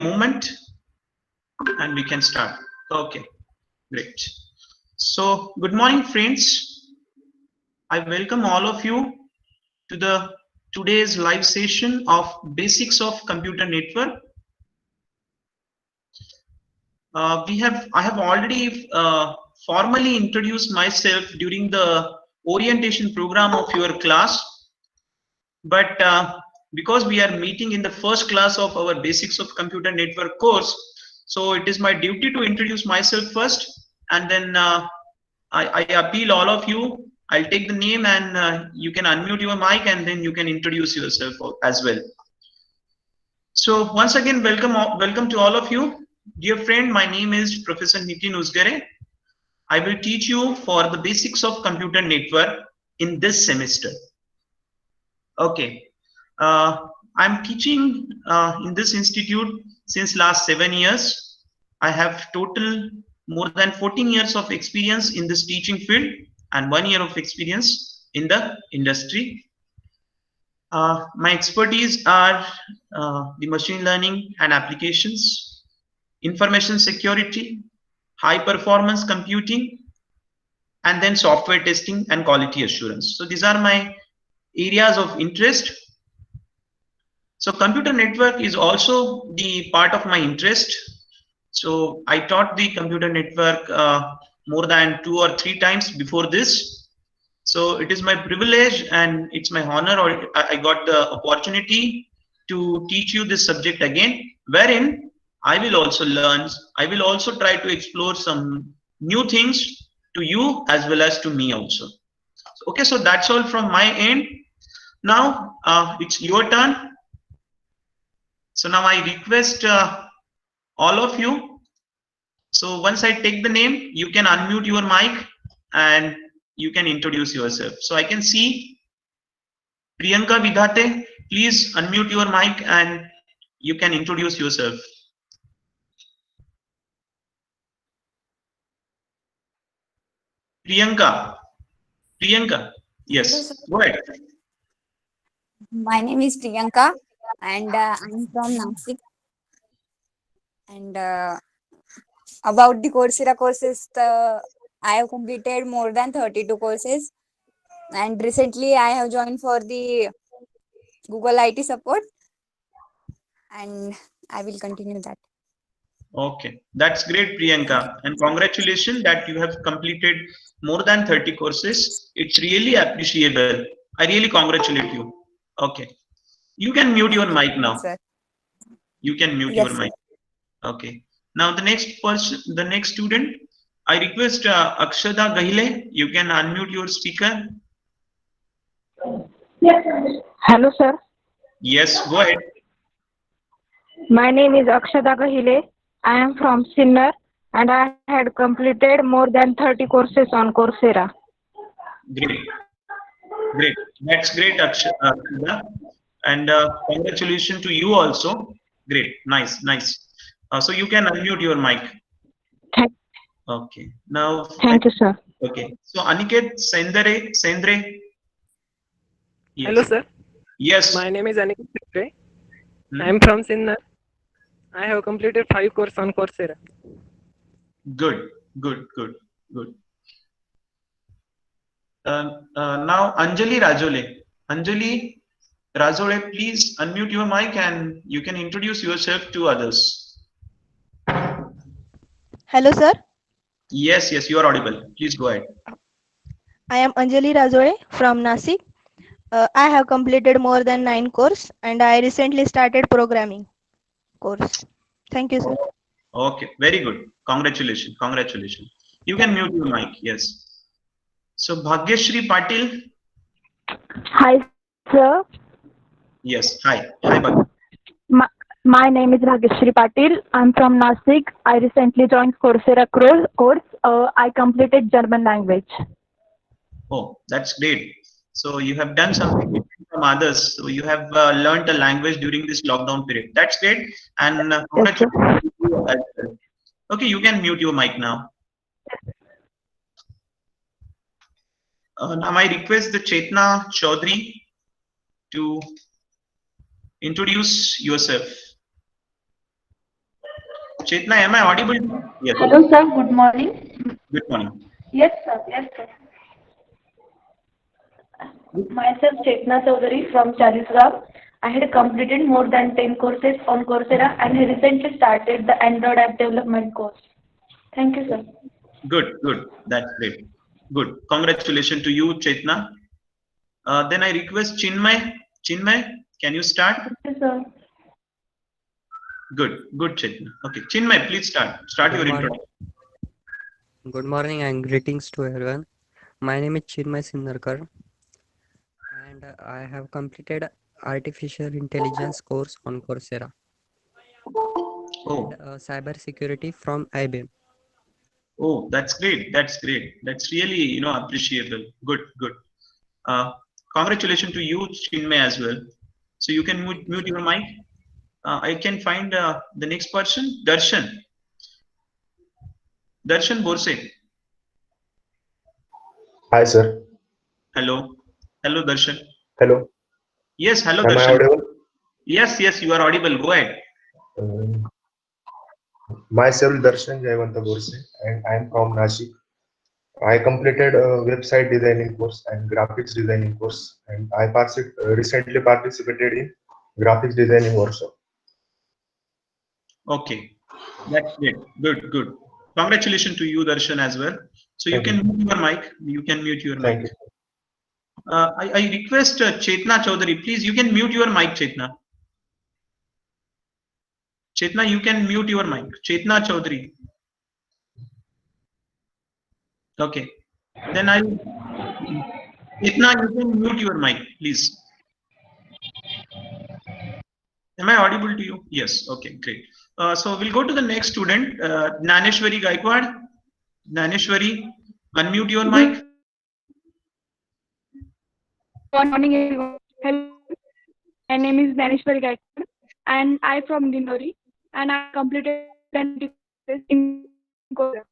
moment and we can start. Okay, great. So, good morning, friends. I welcome all of you to the today's live session of Basics of Computer Network. I have already formally introduced myself during the orientation program of your class, but because we are meeting in the first class of our Basics of Computer Network course, so it is my duty to introduce myself first, and then I appeal all of you. I'll take the name and you can unmute your mic and then you can introduce yourself as well. So once again, welcome to all of you. Dear friend, my name is Professor Nitin Usgare. I will teach you for the basics of computer network in this semester. Okay. I'm teaching in this institute since last 7 years. I have total more than 14 years of experience in this teaching field and 1 year of experience in the industry. My expertise are the machine learning and applications, information security, high performance computing, and then software testing and quality assurance. So these are my areas of interest. So computer network is also the part of my interest. So I taught the computer network more than 2 or 3 times before this. So it is my privilege and it's my honor, or I got the opportunity to teach you this subject again, wherein I will also learn, I will also try to explore some new things to you as well as to me also. Okay, so that's all from my end. Now it's your turn. So now I request all of you. So once I take the name, you can unmute your mic and you can introduce yourself. So I can see Priyanka Vidhate, please unmute your mic and you can introduce yourself. Priyanka, Hello, yes, sir. go ahead. My name is Priyanka, and I'm from Nashik. And about the Coursera courses, I have completed more than 32 courses. And recently, I have joined for the Google IT support, and I will continue that. Okay, that's great, Thank you. Priyanka, and congratulations that you have completed more than 30 courses. It's really appreciable. I really congratulate you. Okay, you can mute your Thank you, mic now. sir. You can mute your Yes, sir. mic. Okay. Now the next person, the next student, I request Akshada Gahile. You can unmute your speaker. Hello, sir. Yes, go ahead. My name is Akshada Gahile. I am from Sinnar and I had completed more than 30 courses on Coursera. Great, great. That's great, Akshada. And congratulations to you also. Great, nice, nice. So you can unmute your mic. Thank, Okay. Now, thank you, sir. okay. So Aniket Sendre. Hello, Yes. sir. Yes. My name is Aniket Sikre. I Hmm? am from Sinnar. I have completed 5 courses on Coursera. Good, good, good, good. Now Anjali Rajole. Anjali Rajole, please unmute your mic and you can introduce yourself to others. Hello, sir. Yes, yes, you are audible. Please go ahead. I am Anjali Rajore from Nasik. I have completed more than 9 courses and I recently started programming course. Thank you, sir. Okay, very good. Congratulations, congratulations. You can mute your mic. Yes. So Bhagyashri Patil. Hi, sir. Yes. Hi. Hi, Bhagyashri. My, my name is Bhageshri Patil. I'm from Nasik. I recently joined Coursera course. I completed German language. Oh, that's great. So you have done something different from others. So you have learned a language during this lockdown period. That's great. And Yes, sir. congratulations to you as well. Okay, you can mute your mic now. Now I request the Chetna Chaudhary to introduce yourself. Chetna, am I audible? Yes. Hello, sir. Good morning. Good morning. Yes, sir. Yes, sir. Myself, Chetna Chaudhary from Chalisgarh. I had completed more than 10 courses on Coursera and recently started the Android app development course. Thank you, sir. Good, good. That's great. Good. Congratulations to you, Chetna. Then I request Chinmay. Chinmay, can you start? Thank you, sir. Good, good, Chetna. Okay, Chinmay, please start. Start your Good morning. introduction. Good morning and greetings to everyone. My name is Chinmay Sinarkar and I have completed Artificial Intelligence course on Coursera Oh, and Cyber Security from IBM. oh, that's great. That's great. That's really, appreciable. Good, good. Congratulations to you, Chinmay, as well. So you can mute your mic. I can find the next person, Darshan. Darshan Borse. Hi, sir. Hello. Hello, Darshan. Hello. Yes, hello, Am I Darshan. audible? Yes, yes, you are audible. Go ahead. Myself, Darshan Jayavanta Borse, and I am from Nashik. I completed a website designing course and graphics designing course, and I recently participated in graphics designing workshop. Okay, that's great. Good, good. Congratulations to you, Darshan, as well. So you Thank can you. mute your mic. You can mute your Thank mic. you. I request Chetna Chaudhary, please. You can mute your mic, Chetna. Chetna, you can mute your mic. Chetna Chaudhary. Okay. Then Chetna, you can mute your mic, please. Am I audible to you? Yes. Okay, great. So we'll go to the next student, Naneshwari Gaikwad. Naneshwari, unmute your mic. Good morning, everyone. Hello. My name is Naneshwari Gaikwad, and I'm from Dindori, and I completed in Korea.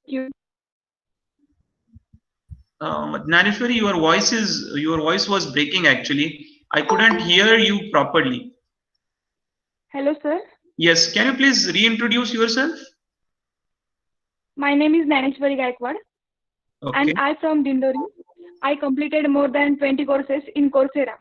Naneshwari, your voice was breaking actually. I couldn't hear you properly. Hello, sir. Yes, can you please reintroduce yourself? My name is Naneshwari Gaikwad, Okay. and I'm from Dindori. I completed more than 20 courses in Coursera.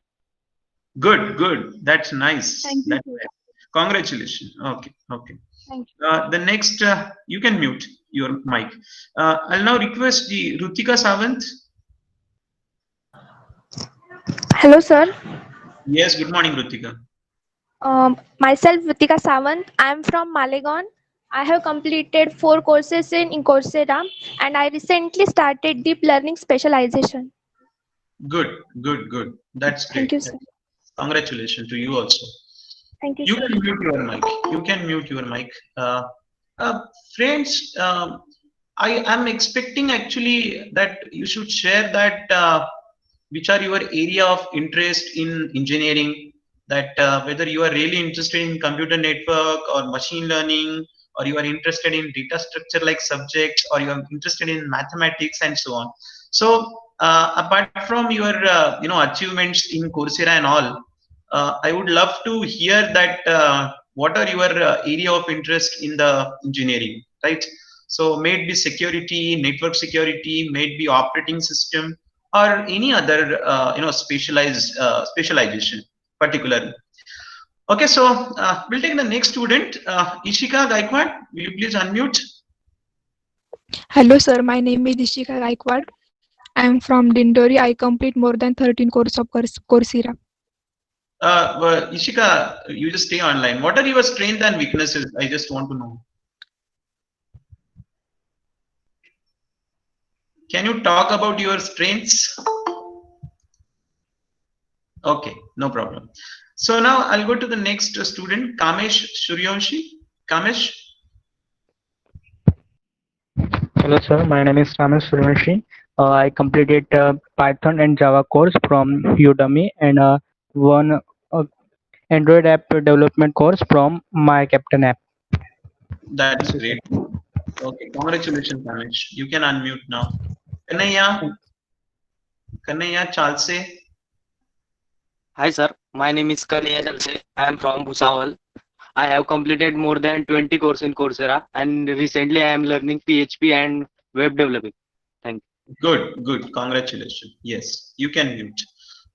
Good, good. That's nice. Thank you, That's sir. nice. Congratulations. Okay, okay. Thank you. The next, you can mute your mic. I'll now request the Rutika Sawant. Hello, sir. Yes, good morning, Rutika. Myself, Vitika Sawant. I am from Malegaon. I have completed 4 courses in Coursera and I recently started deep learning specialization. Good, good, good. That's great. Thank you, sir. Congratulations to you also. Thank you, You sir. can mute your mic. You can mute your mic. Friends, I am expecting actually that you should share that which are your area of interest in engineering, that whether you are really interested in computer network or machine learning, or you are interested in data structure like subjects, or you are interested in mathematics and so on. So apart from your achievements in Coursera and all, I would love to hear that what are your area of interest in the engineering, right? So may it be security, network security, may it be operating system, or any other specialization particularly. Okay, so we'll take the next student, Ishika Gaikwad. Will you please unmute? Hello, sir. My name is Ishika Gaikwad. I am from Dindori. I complete more than 13 courses of Coursera. Well, Ishika, you just stay online. What are your strengths and weaknesses? I just want to know. Can you talk about your strengths? Okay, no problem. So now I'll go to the next student, Kamesh Suryanshi. Kamesh. Hello, sir. My name is Ramesh Suryanshi. I completed Python and Java course from Udemy and one Android app development course from My Captain app. That's great. Okay, congratulations, Kamesh. You can unmute now. Kanaya Chalse. Hi sir, my name is Kanaya Jalse. I am from Bhusawal. I have completed more than 20 courses in Coursera, and recently I am learning PHP and web developing. Thank you. Good. Congratulations. Yes, you can mute.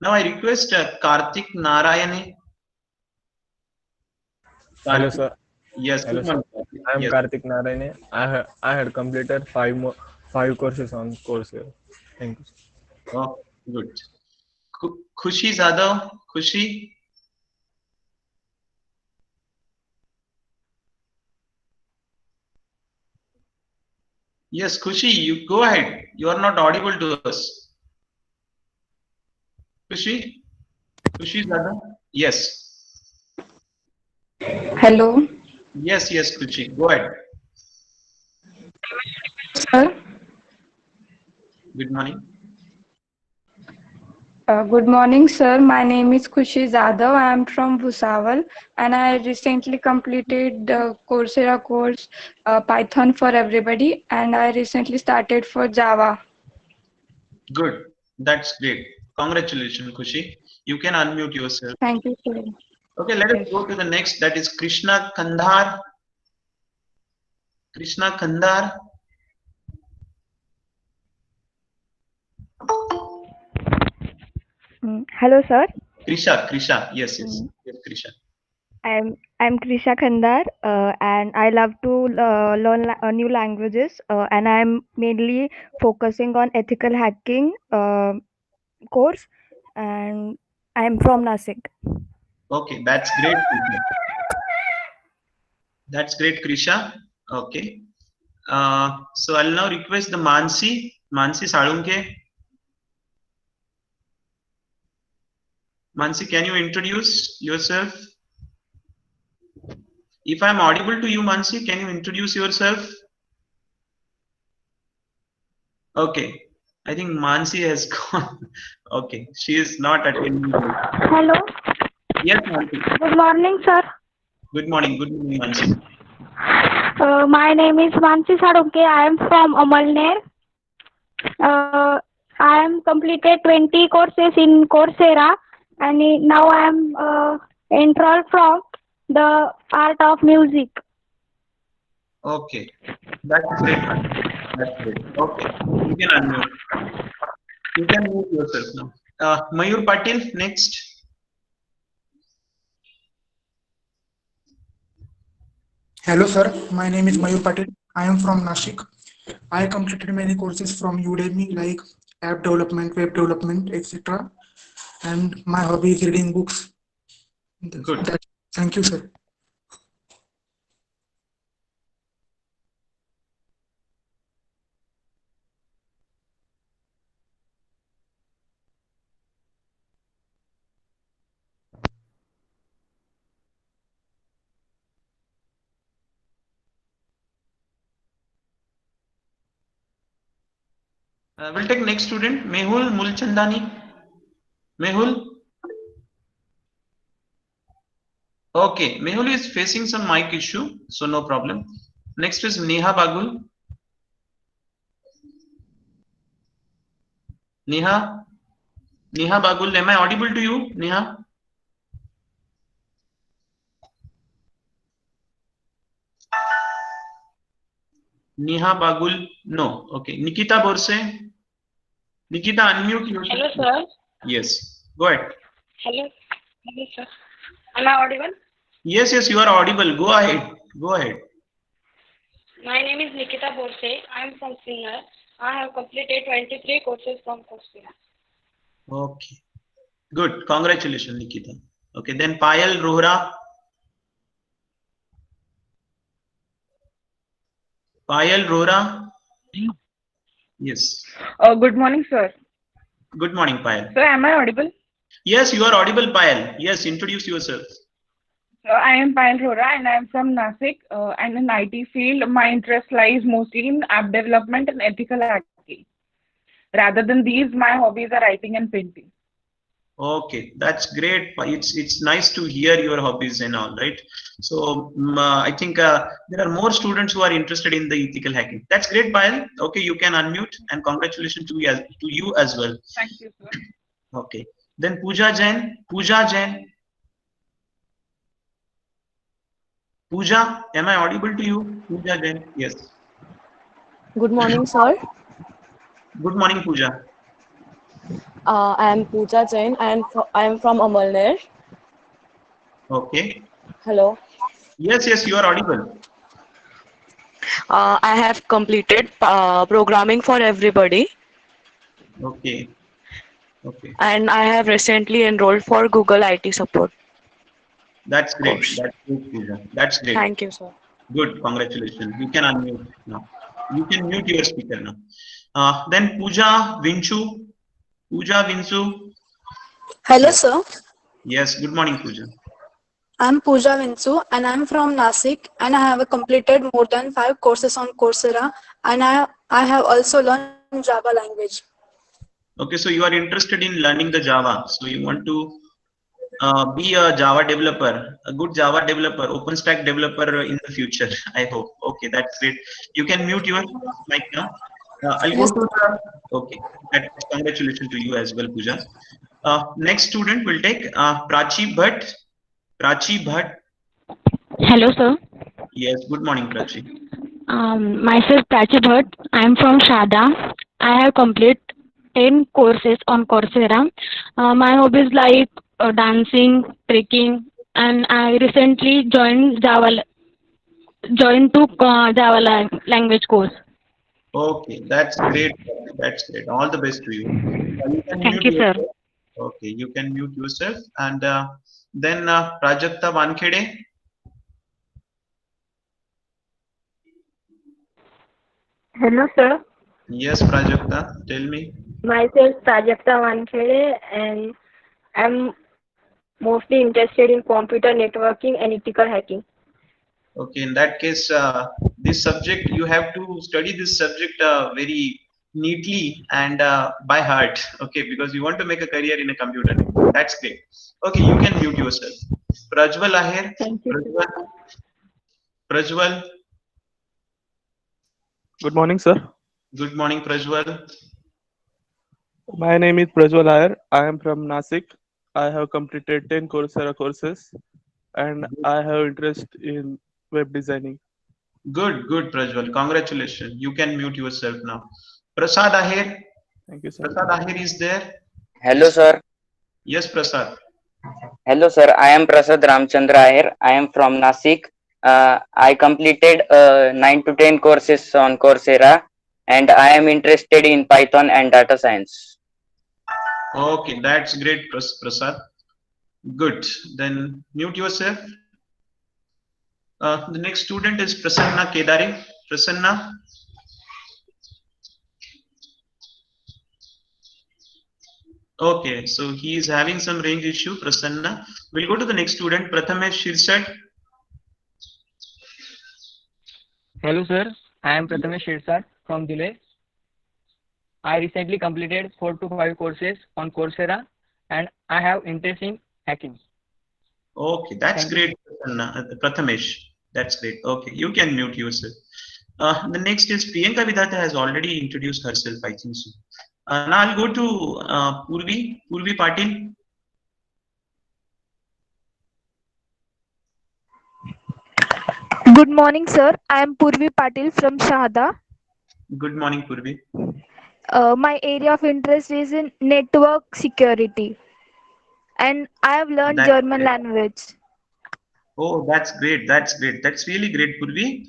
Now I request Karthik Narayane. Hello, sir. Yes, Hello, good sir. morning. I am Yes. Karthik Narayane. I had completed five courses on Coursera. Thank you, sir. Oh, good. Khushi Zadav. Khushi. Yes, Khushi, you go ahead. You are not audible to us. Khushi? Khushi Zadav? Yes. Hello, Yes, Khushi. Go ahead. sir. Good morning. Good morning, sir. My name is Khushi Zadav. I am from Bhusawal, and I recently completed the Coursera course Python for Everybody, and I recently started for Java. Good. That's great. Congratulations, Khushi. You can unmute yourself. Thank you, sir. Okay, let us Yes. go to the next. That is Krishna Kandhar. Krishna Kandhar. Hello, sir. Krisha. Yes. Yes, Krisha. I'm Krisha Khandar, and I love to learn new languages, and I'm mainly focusing on ethical hacking course, and I'm from Nasik. Okay, that's great. Krisha. That's great, Krisha. Okay. So I'll now request the Mansi Salunke. Mansi, can you introduce yourself? If I'm audible to you, Mansi, can you introduce yourself? Okay. I think Mansi has gone. Okay. She is not attending. Hello. Yes, Mansi. Good morning, sir. Good morning, Mansi. My name is Mansi Sadunke. I am from Amalner. I am completed 20 courses in Coursera, and now I am enrolled from the Art of Music. Okay. That's great. That's great. Okay. You can unmute. You can move yourself now. Mayur Patil, next. Hello, sir. My name is Mayur Patel. I am from Nashik. I completed many courses from Udemy like app development, web development, etc. And my hobby is reading books. Good. Thank you, sir. We'll take next student, Mehul Mulchandani. Mehul. Okay, Mehul is facing some mic issue, so no problem. Next is Neha Bagul. Neha Bagul, am I audible to you, Neha? Neha Bagul, no. Okay, Nikita Borse. Nikita, unmute yourself. Hello, sir. Yes, go ahead. Hello, sir. Am I audible? Yes, you are audible. Go ahead. My name is Nikita Borse. I am from Sinnar. I have completed 23 courses from Coursera. Okay, good. Congratulations, Nikita. Okay, then Payal Rohra. Payal Rohra. Yes. Good morning, sir. Good morning, Payal. Sir, am I audible? Yes, you are audible, Payal. Yes, introduce yourself. I am Payal Rora and I am from Nasik. And in IT field, my interest lies mostly in app development and ethical hacking. Rather than these, my hobbies are writing and painting. Okay, that's great. It's nice to hear your hobbies and all, right? So I think there are more students who are interested in the ethical hacking. That's great, Payal. Okay, you can unmute, and congratulations to you as well. Thank you, sir. Okay, then Pooja Jain. Pooja, am I audible to you? Pooja Jain. Yes. Good morning, sir. Good morning, Pooja. I am Pooja Jain. I am from Amalner. Okay. Hello. Yes, yes, you are audible. I have completed programming for everybody, Okay. Okay. and I have recently enrolled for Google IT support That's great. course. That's great, Pooja. That's great. Thank you, sir. Good. Congratulations. You can unmute now. You can mute your speaker now. Then Pooja Vinchu. Pooja Vinchu. Hello, sir. Yes. Good morning, Pooja. I'm Pooja Vinsu and I'm from Nasik and I have completed more than 5 courses on Coursera and I have also learned Java language. Okay. So you are interested in learning the Java. So you want to be a Java developer, a good Java developer, OpenStack developer in the future. I hope. Okay, that's great. You can mute your mic now. I'll go Yes. to okay. Congratulations to you as well, Pooja. Next student will take Prachi Bhatt. Prachi Bhatt. Hello, sir. Yes. Good morning, Prachi. Myself Prachi Bhatt. I am from Shada. I have completed 10 courses on Coursera. My hobbies like dancing, trekking, and I recently joined Java language course. Okay, that's great. That's great. All the best to you. You can Thank mute you, sir. yourself. Okay, you can mute yourself. And then Prajakta Wankhede. Hello, sir. Yes, Prajakta, tell me. Myself Prajakta Wankhede, and I'm mostly interested in computer networking and ethical hacking. Okay, in that case, this subject, you have to study this subject very neatly and by heart. Okay, because you want to make a career in a computer. That's great. Okay, you can mute yourself. Prajwal Aher. Thank you. Prajwal. Prajwal. Good morning, sir. Good morning, Prajwal. My name is Prajwal Iyer. I am from Nasik. I have completed 10 Coursera courses and I have interest in web designing. Good, good, Prajwal. Congratulations. You can mute yourself now. Prasad Aher. Thank you, sir. Prasad Aher is there. Hello, sir. Yes, Prasad. Hello, sir. I am Prasad Ramchandra Ayer. I am from Nasik. I completed 9 to 10 courses on Coursera and I am interested in Python and data science. Okay, that's great, Prasad. Good. Then mute yourself. The next student is Prasanna Kedari. Prasanna. Okay, so he is having some range issue, Prasanna. We'll go to the next student, Prathamesh Shirsat. Hello, sir. I am Prathamesh Shirsat from Dhule. I recently completed 4 to 5 courses on Coursera and I have interest in hacking. Okay, that's Thank you. great, Prathamesh. That's great. Okay, you can mute yourself. The next is Priyanka Vidata has already introduced herself, I think so. Now I'll go to Purvi Patil. Good morning, sir. I am Purvi Patil from Shahada. Good morning, Purvi. My area of interest is in network security, and I have learned That's German great. language. Oh, that's great. That's great. That's really great, Purvi.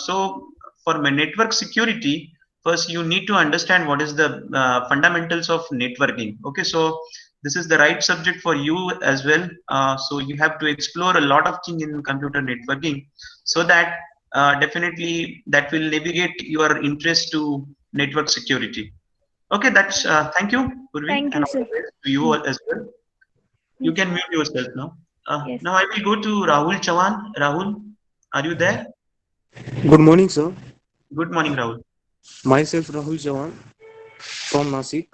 So for my network security, first you need to understand what is the fundamentals of networking. Okay, so this is the right subject for you as well. So you have to explore a lot of things in computer networking, so that definitely that will navigate your interest to network security. Okay, that's thank you, Purvi, Thank and you, all sir. the best to you as well. You can mute yourself now. Yes. Now I will go to Rahul Chavan. Rahul, are you there? Good morning, sir. Good morning, Rahul. Myself Rahul Jawan from Nasik.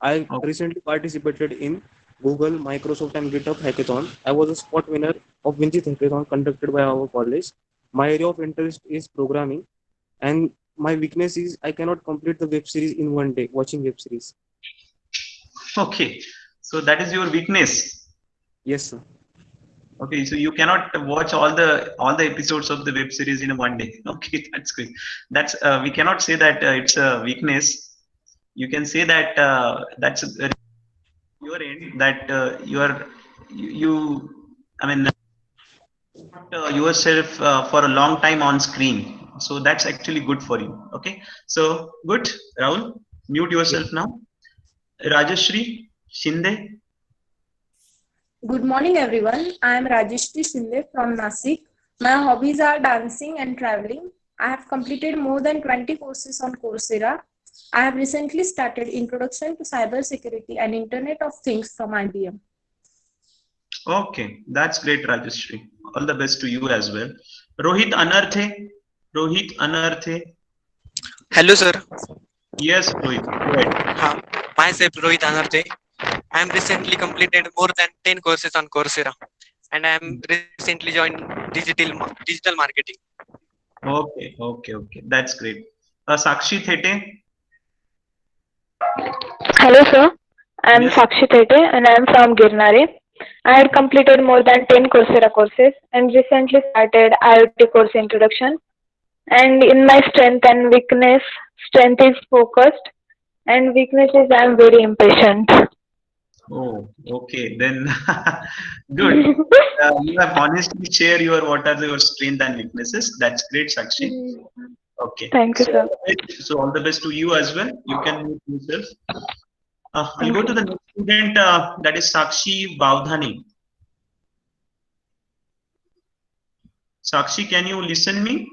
I recently participated in Google, Microsoft, and GitHub hackathon. I was a spot winner of Vinci hackathon conducted by our college. My area of interest is programming, and my weakness is I cannot complete the web series in one day. Watching web series. Okay, so that is your weakness. Yes, sir. Okay, so you cannot watch all the episodes of the web series in one day. Okay, that's good. That's we cannot say that it's a weakness. You can say that that's your end that you I mean yourself for a long time on screen. So that's actually good for you. Okay, so good, Rahul. Mute yourself now. Rajashri Shinde. Good morning, everyone. I am Rajeshri Shinde from Nasik. My hobbies are dancing and traveling. I have completed more than 20 courses on Coursera. I have recently started Introduction to Cybersecurity and Internet of Things from IBM. Okay, that's great, Rajashri. All the best to you as well. Rohit Anarthe. Rohit Anarthe. Hello, sir. Yes, Rohit. Go ahead. Myself, Rohit Anarthe. I am recently completed more than 10 courses on Coursera, and I am recently joined digital marketing. Okay. That's great. Sakshi Thete. Hello, sir. I am Yes. Sakshi Thete and I am from Girnare. I had completed more than 10 Coursera courses and recently started IoT course introduction. And in my strength and weakness, strength is focused and weakness is I am very impatient. Oh, okay. Then good. You have honestly share what are your strengths and weaknesses. That's great, Sakshi. Okay. Thank you, sir. So all the best to you as well. You can mute yourself. I'll go to the next student. That is Sakshi Bavdhani. Sakshi, can you listen me?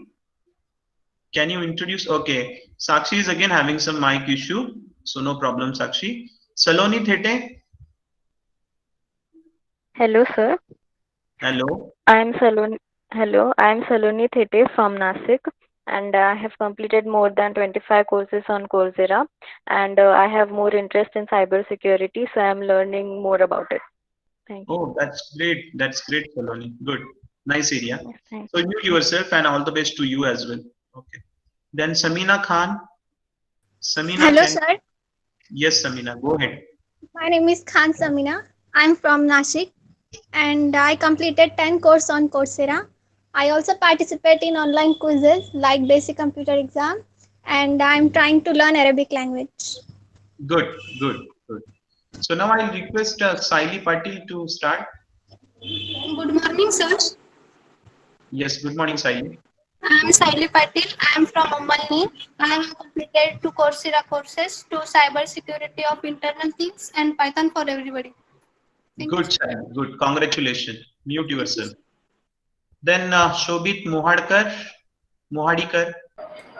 Can you introduce? Okay. Sakshi is again having some mic issue. So no problem, Sakshi. Saloni Thete. Hello, sir. Hello. I am Saloni. Hello, I am Saloni Thete from Nasik, and I have completed more than 25 courses on Coursera, and I have more interest in cybersecurity, so I am learning more about it. Thank you. Oh, that's great. That's great, Saloni. Good. Nice area. Thank So mute yourself and all the best to you as well. Okay. Then Samina Khan. Samina, Hello, sir. Yes, Samina, go ahead. My name is Khan Samina. I'm from Nashik and I completed 10 courses on Coursera. I also participate in online quizzes like basic computer exam and I'm trying to learn Arabic language. Good. So now I'll request Saili Patil to start. Good morning, sir. Yes, good morning, Saili. I'm Saili Patil. I'm from Ammalni. I have completed 2 Coursera courses to cybersecurity of internal things and Python for everybody. Good, child. Good. Congratulations. Mute yourself. Then Shobit Mohadikar.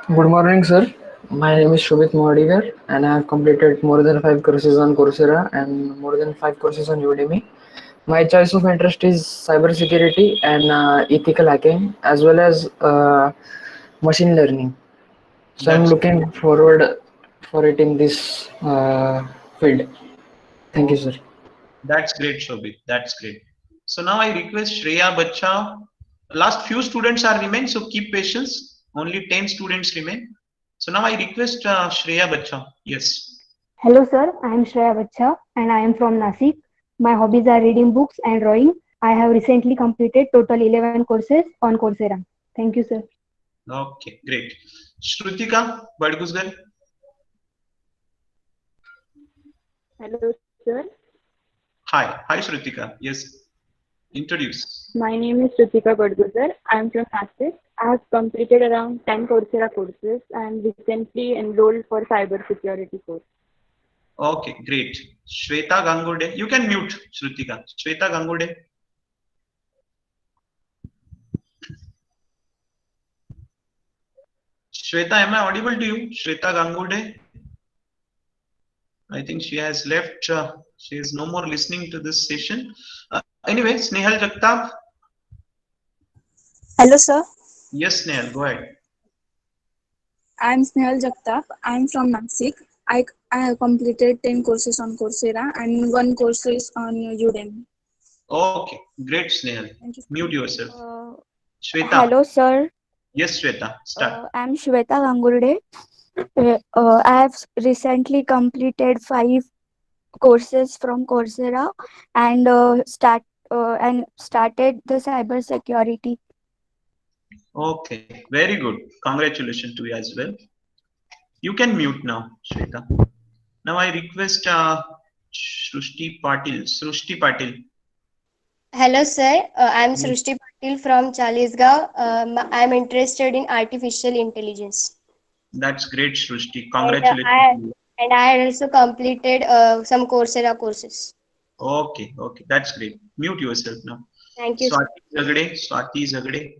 Good morning, sir. My name is Shobit Mohadikar and I have completed more than 5 courses on Coursera and more than 5 courses on Udemy. My choice of interest is cybersecurity and ethical hacking as well as machine learning. So I'm looking forward for it in this field. Thank you, sir. That's great, Shobit. That's great. So now I request Shreya Bacha. Last few students are remain, so keep patience. Only 10 students remain. So now I request Shreya Bacha. Yes. Hello, sir. I am Shreya Bacha and I am from Nasik. My hobbies are reading books and drawing. I have recently completed total 11 courses on Coursera. Thank you, sir. Okay, great. Shrutika Badgusgar. Hello, sir. Hi, Shrutika. Yes, introduce. My name is Shrutika Badguzar. I am from Nasik. I have completed around 10 Coursera courses and recently enrolled for cybersecurity course. Okay, great. Shweta Gangude. You can mute, Shrutika. Shweta Gangude. Shweta, am I audible to you? Shweta Gangude. I think she has left. She is no more listening to this session. Anyway, Snehal Jagtap. Hello, sir. Yes, Snehal, go ahead. I am Snehal Jagtap. I am from Nasik. I have completed 10 courses on Coursera and 1 course is on Udemy. Okay, great, Snehal. Mute yourself. Shweta. Hello, sir. Yes, Shweta, start. I am Shweta Gangurde. I have recently completed 5 courses from Coursera and and started the cyber security. Okay, very good. Congratulations to you as well. You can mute now, Shweta. Now I request Srushti Patil. Srushti Patil. Hello, sir. I'm Srushti Patil from Chalisgaon. I'm interested in artificial intelligence. That's great, Srushti. And Congratulations. I had also completed some Coursera courses. Okay, okay, that's great. Mute yourself now. Thank you, sir. Swati Zagade.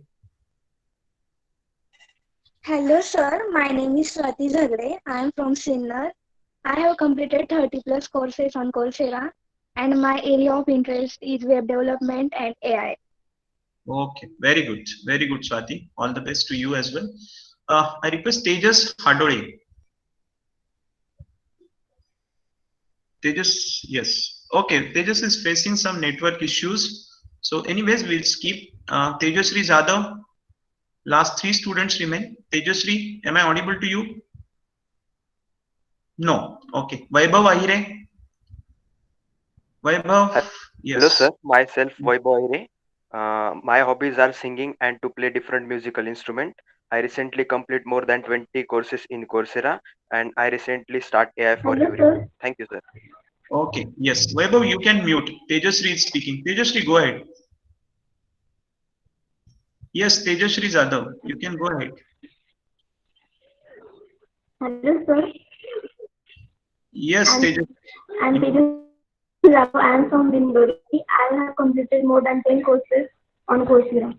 Hello, sir. My name is Swati Zagade. I am from Sinnar. I have completed 30 plus courses on Coursera, and my area of interest is web development and AI. Okay, very good, Swati. All the best to you as well. I request Tejas Hadore. Tejas, yes. Okay, Tejas is facing some network issues. So anyways, we'll skip. Tejasri Zadav. Last 3 students remain. Tejasri, am I audible to you? No. Okay. Vaibhav Ahire. Vaibhav. Yes. Hello, sir. Myself, Vaibhav Ahire. My hobbies are singing and to play different musical instrument. I recently complete more than 20 courses in Coursera, and I recently start AI for Everyone. Thank you, sir. Okay. Yes. Vaibhav, you can mute. Tejasri is speaking. Tejasri, go ahead. Yes, Tejasri Zadav, you can go ahead. Hello, sir. Yes, Tejasri. I'm Tejasri Zadav. I am from Bindori. I have completed more than 10 courses on Coursera.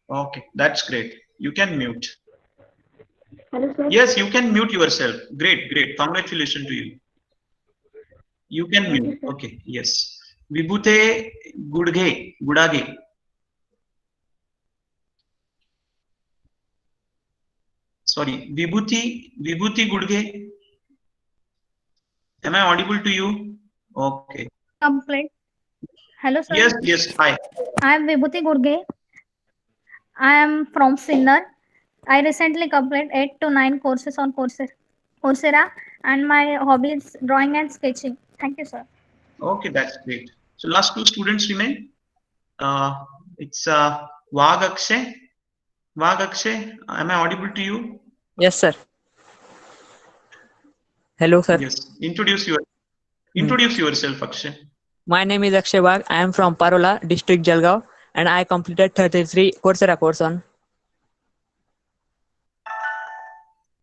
Okay, that's great. You can mute. Hello, sir. Yes, you can mute yourself. Great, great. Congratulations to you. You can mute. Okay, yes. Vibhute Gudage. Sorry, Vibhuti Gudge. Am I audible to you? Okay. Complete. Hello, sir. Yes. Hi. I am Vibhuti Gurge. I am from Sinnar. I recently completed 8 to 9 courses on Coursera, and my hobby is drawing and sketching. Thank you, sir. Okay, that's great. So last 2 students remain. It's Vag Akshay. Vag Akshay, am I audible to you? Yes, sir. Hello, sir. Yes. Introduce yourself, Akshay. My name is Akshay Wag. I am from Parola, district Jalgaon, and I completed 33 Coursera course on.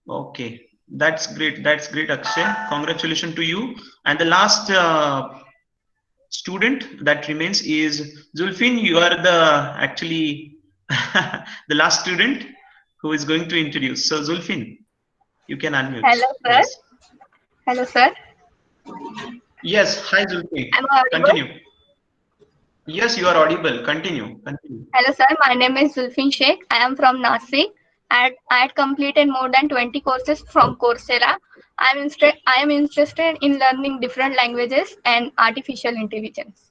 Okay, that's great. Akshay. Congratulations to you. And the last student that remains is Zulfin. You are the last student who is going to introduce. So Zulfin, you can unmute. Hello, sir. Yes. Hello, sir. Yes. Hi, Zulfin. Am I audible? Continue. Yes, you are audible. Continue. Hello, sir. My name is Zulfin Sheikh. I am from Nasik. I had completed more than 20 courses from Coursera. I am interested in learning different languages and artificial intelligence.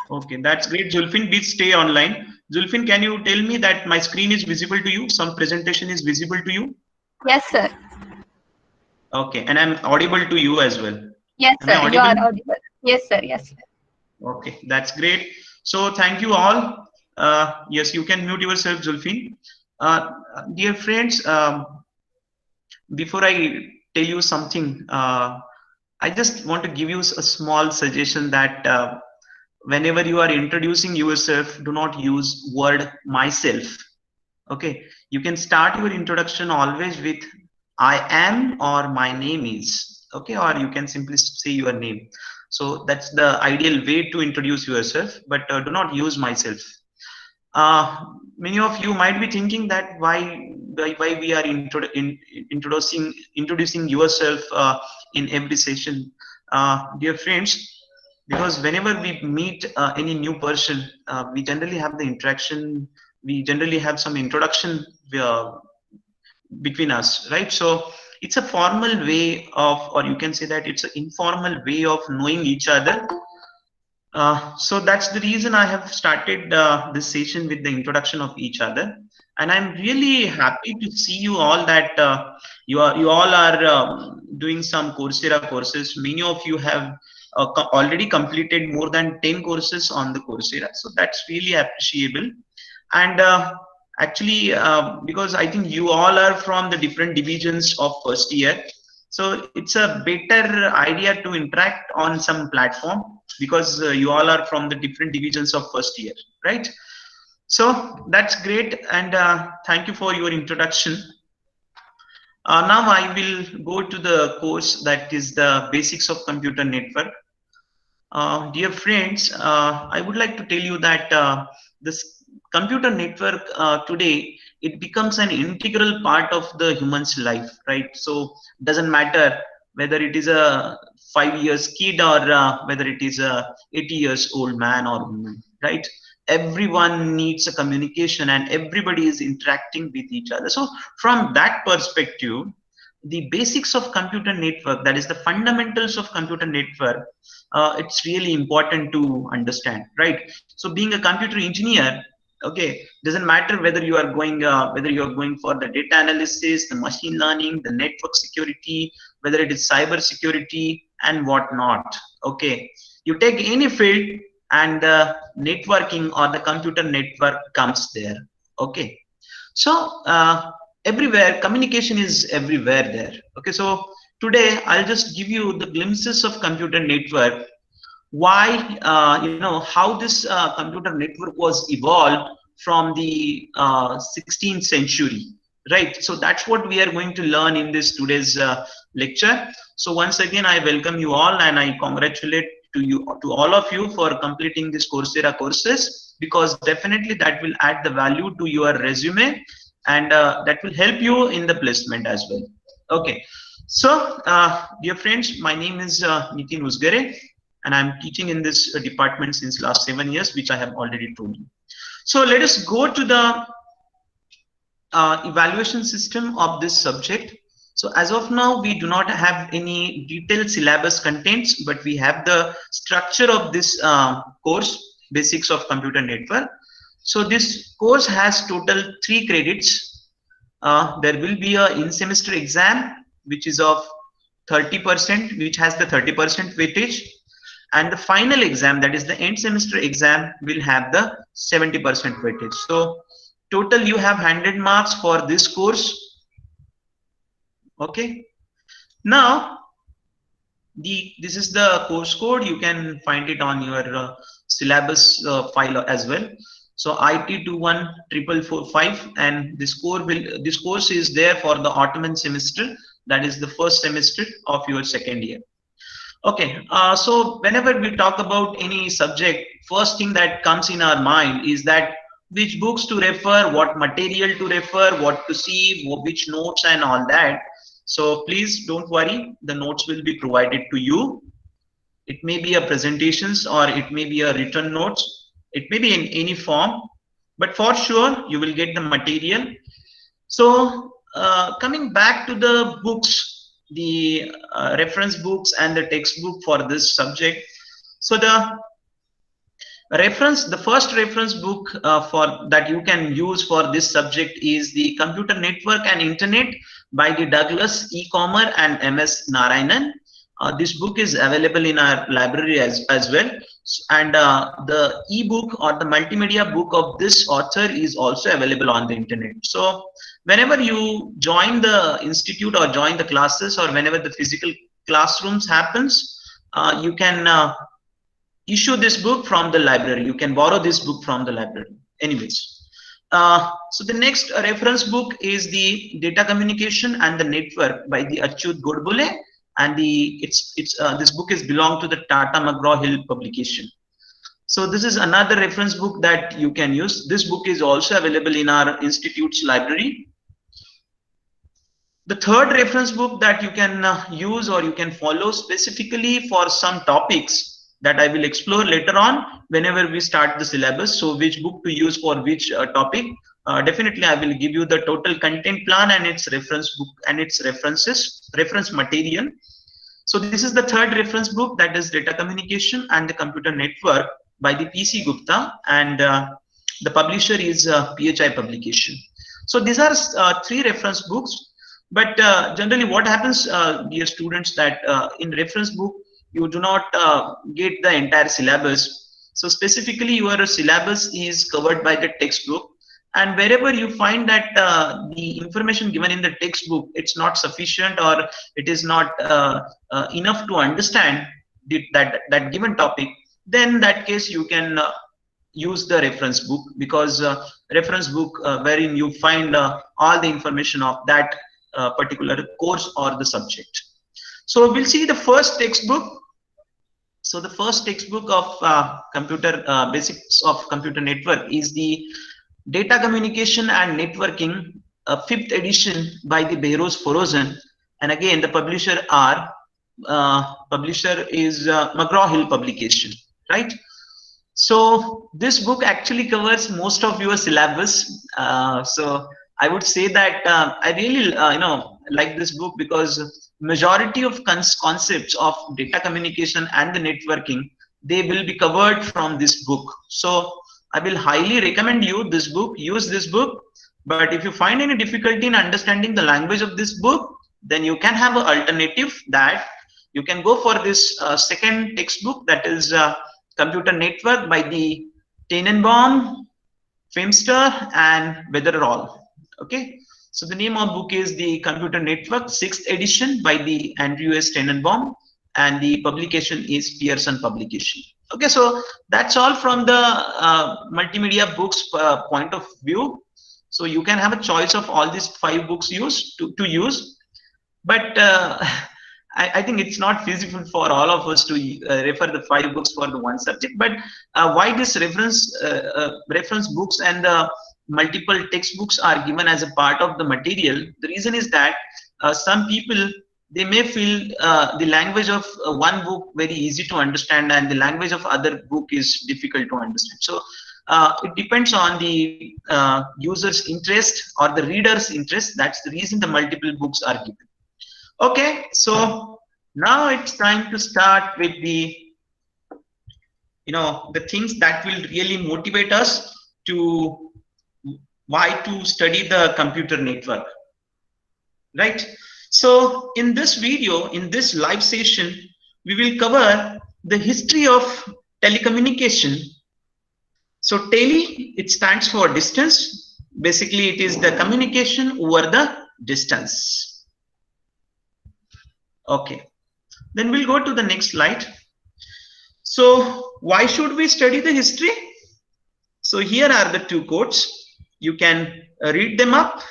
Okay, that's great, Zulfin. Please stay online. Zulfin, can you tell me that my screen is visible to you? Some presentation is visible to you? Yes, sir. Okay, and I'm audible to you as well. Yes, Am I sir. You are audible? audible. Yes, sir. Yes, sir. Okay, that's great. So thank you all. Yes, you can mute yourself, Zulfin. Dear friends, before I tell you something, I just want to give you a small suggestion that whenever you are introducing yourself, do not use word myself. Okay, you can start your introduction always with I am or my name is. Okay, or you can simply say your name. So that's the ideal way to introduce yourself, but do not use myself. Many of you might be thinking that why we are introducing yourself in every session, dear friends, because whenever we meet any new person, we generally have the interaction, we generally have some introduction between us, right? So it's a formal way of, or you can say that it's an informal way of knowing each other. So that's the reason I have started this session with the introduction of each other, and I'm really happy to see you all that you all are doing some Coursera courses. Many of you have already completed more than 10 courses on the Coursera. So that's really appreciable. And actually, because I think you all are from the different divisions of first year, so it's a better idea to interact on some platform, because you all are from the different divisions of first year, right? So that's great, and thank you for your introduction. Now I will go to the course that is the Basics of Computer Network. Dear friends, I would like to tell you that this computer network today, it becomes an integral part of the human's life, right? So doesn't matter whether it is a 5 years kid or whether it is a 80 years old man or woman, right? Everyone needs a communication and everybody is interacting with each other. So from that perspective, the basics of computer network, that is the fundamentals of computer network, it's really important to understand, right? So being a computer engineer, okay, doesn't matter whether you are going for the data analysis, the machine learning, the network security, whether it is cyber security and whatnot. Okay, you take any field and the networking or the computer network comes there. Okay, so everywhere communication is everywhere there. Okay, so today I'll just give you the glimpses of computer network, why how this computer network was evolved from the 16th century, right? So that's what we are going to learn in this today's lecture. So once again, I welcome you all and I congratulate to all of you for completing this Coursera courses, because definitely that will add the value to your resume and that will help you in the placement as well. Okay, so dear friends, my name is Nitin Usgare and I'm teaching in this department since last 7 years, which I have already told you. So let us go to the evaluation system of this subject. So as of now, we do not have any detailed syllabus contents, but we have the structure of this course, Basics of Computer Network. So this course has total 3 credits. There will be a in-semester exam, which is of 30%, which has the 30% weightage. And the final exam, that is the end semester exam, will have the 70% weightage. So total you have 100 marks for this course. Okay, now this is the course code. You can find it on your syllabus file as well. So IT 21445, and this course is there for the autumn semester, that is the first semester of your second year. Okay, so whenever we talk about any subject, first thing that comes in our mind is that which books to refer, what material to refer, what to see, which notes and all that. So please don't worry, the notes will be provided to you. It may be a presentations or it may be a written notes. It may be in any form, but for sure you will get the material. So coming back to the books, the reference books and the textbook for this subject. So the first reference book for that you can use for this subject is the Computer Network and Internet by the Douglas E. Comer and M.S. Narayanan. This book is available in our library as well, and the e-book or the multimedia book of this author is also available on the internet. So whenever you join the institute or join the classes, or whenever the physical classrooms happens, you can issue this book from the library. You can borrow this book from the library. Anyways, so the next reference book is the Data Communication and the Network by the Achyut Godbole, and this book is belong to the Tata McGraw-Hill publication. So this is another reference book that you can use. This book is also available in our institute's library. The third reference book that you can use or you can follow specifically for some topics that I will explore later on whenever we start the syllabus. So which book to use for which topic, definitely I will give you the total content plan and its reference book and its reference material. So this is the third reference book, that is Data Communication and the Computer Network by the P.C. Gupta, and the publisher is PHI Publication. So these are 3 reference books, but generally what happens, dear students, that in reference book you do not get the entire syllabus. So specifically your syllabus is covered by the textbook, and wherever you find that the information given in the textbook, it's not sufficient or it is not enough to understand that given topic, then in that case you can use the reference book, because reference book wherein you find all the information of that particular course or the subject. So we'll see the first textbook. So the first textbook of computer basics of computer network is the Data Communication and Networking, 5th edition by the Behrouz Forouzan, and again the publisher is McGraw-Hill Publication, right? So this book actually covers most of your syllabus. So I would say that I really like this book, because majority of concepts of data communication and the networking, they will be covered from this book. So I will highly recommend you this book, use this book. But if you find any difficulty in understanding the language of this book, then you can have an alternative, that you can go for this second textbook, that is Computer Network by the Tenenbaum, Feimster and Weatherall. Okay, so the name of book is the Computer Network, 6th edition by the Andrew S. Tenenbaum, and the publication is Pearson Publication. Okay, so that's all from the multimedia books point of view. So you can have a choice of all these 5 books to use, but I think it's not feasible for all of us to refer the 5 books for the one subject. But why this reference books and the multiple textbooks are given as a part of the material? The reason is that some people, they may feel the language of one book very easy to understand and the language of other book is difficult to understand. So it depends on the user's interest or the reader's interest. That's the reason the multiple books are given. Okay, so now it's time to start with the the things that will really motivate us to why to study the computer network, right? So in this video, in this live session, we will cover the history of telecommunication. So tele, it stands for distance. Basically, it is the communication over the distance. Okay, then we'll go to the next slide. So why should we study the history? So here are the 2 quotes. You can read them up,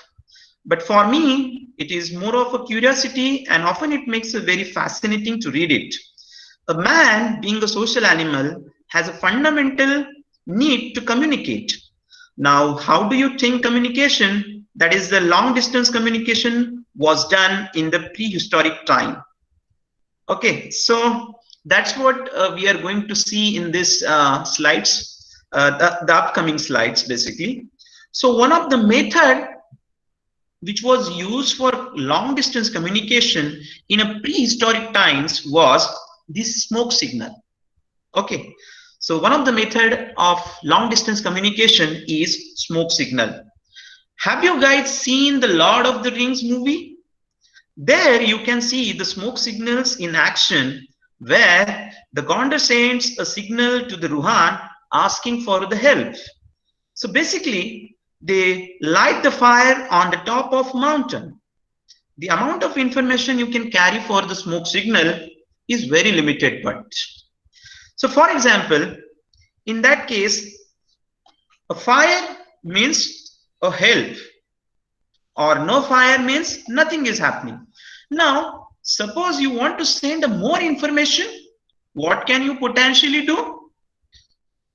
but for me, it is more of a curiosity, and often it makes it very fascinating to read it. A man, being a social animal, has a fundamental need to communicate. Now, how do you think communication, that is the long distance communication, was done in the prehistoric time? Okay, so that's what we are going to see in this slides, the upcoming slides basically. So one of the method which was used for long distance communication in a prehistoric times was this smoke signal. Okay, so one of the method of long distance communication is smoke signal. Have you guys seen the Lord of the Rings movie? There you can see the smoke signals in action, where the Gondor sends a signal to the Rohan asking for the help. So basically, they light the fire on the top of mountain. The amount of information you can carry for the smoke signal is very limited. But so for example, in that case, a fire means a help, or no fire means nothing is happening. Now, suppose you want to send more information, what can you potentially do?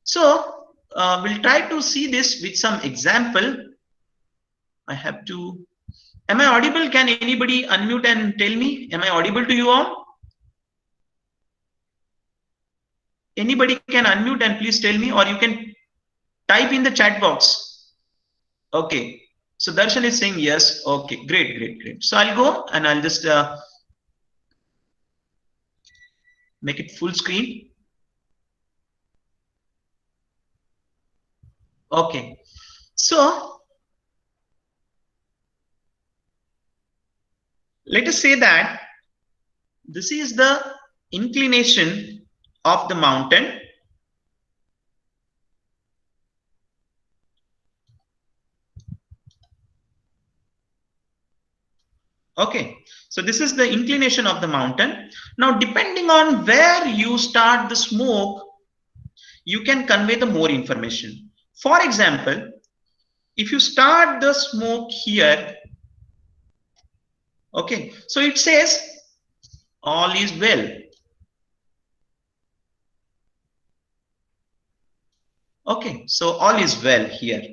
So we'll try to see this with some example. I have to, am I audible? Can anybody unmute and tell me, am I audible to you all? Anybody can unmute and please tell me, or you can type in the chat box. Okay, so Darshan is saying yes. Okay, great, great, great. So I'll go and I'll just make it full screen. Okay, so let us say that this is the inclination of the mountain. Okay, so this is the inclination of the mountain. Now, depending on where you start the smoke, you can convey the more information. For example, if you start the smoke here, okay, so it says all is well. Okay, so all is well here.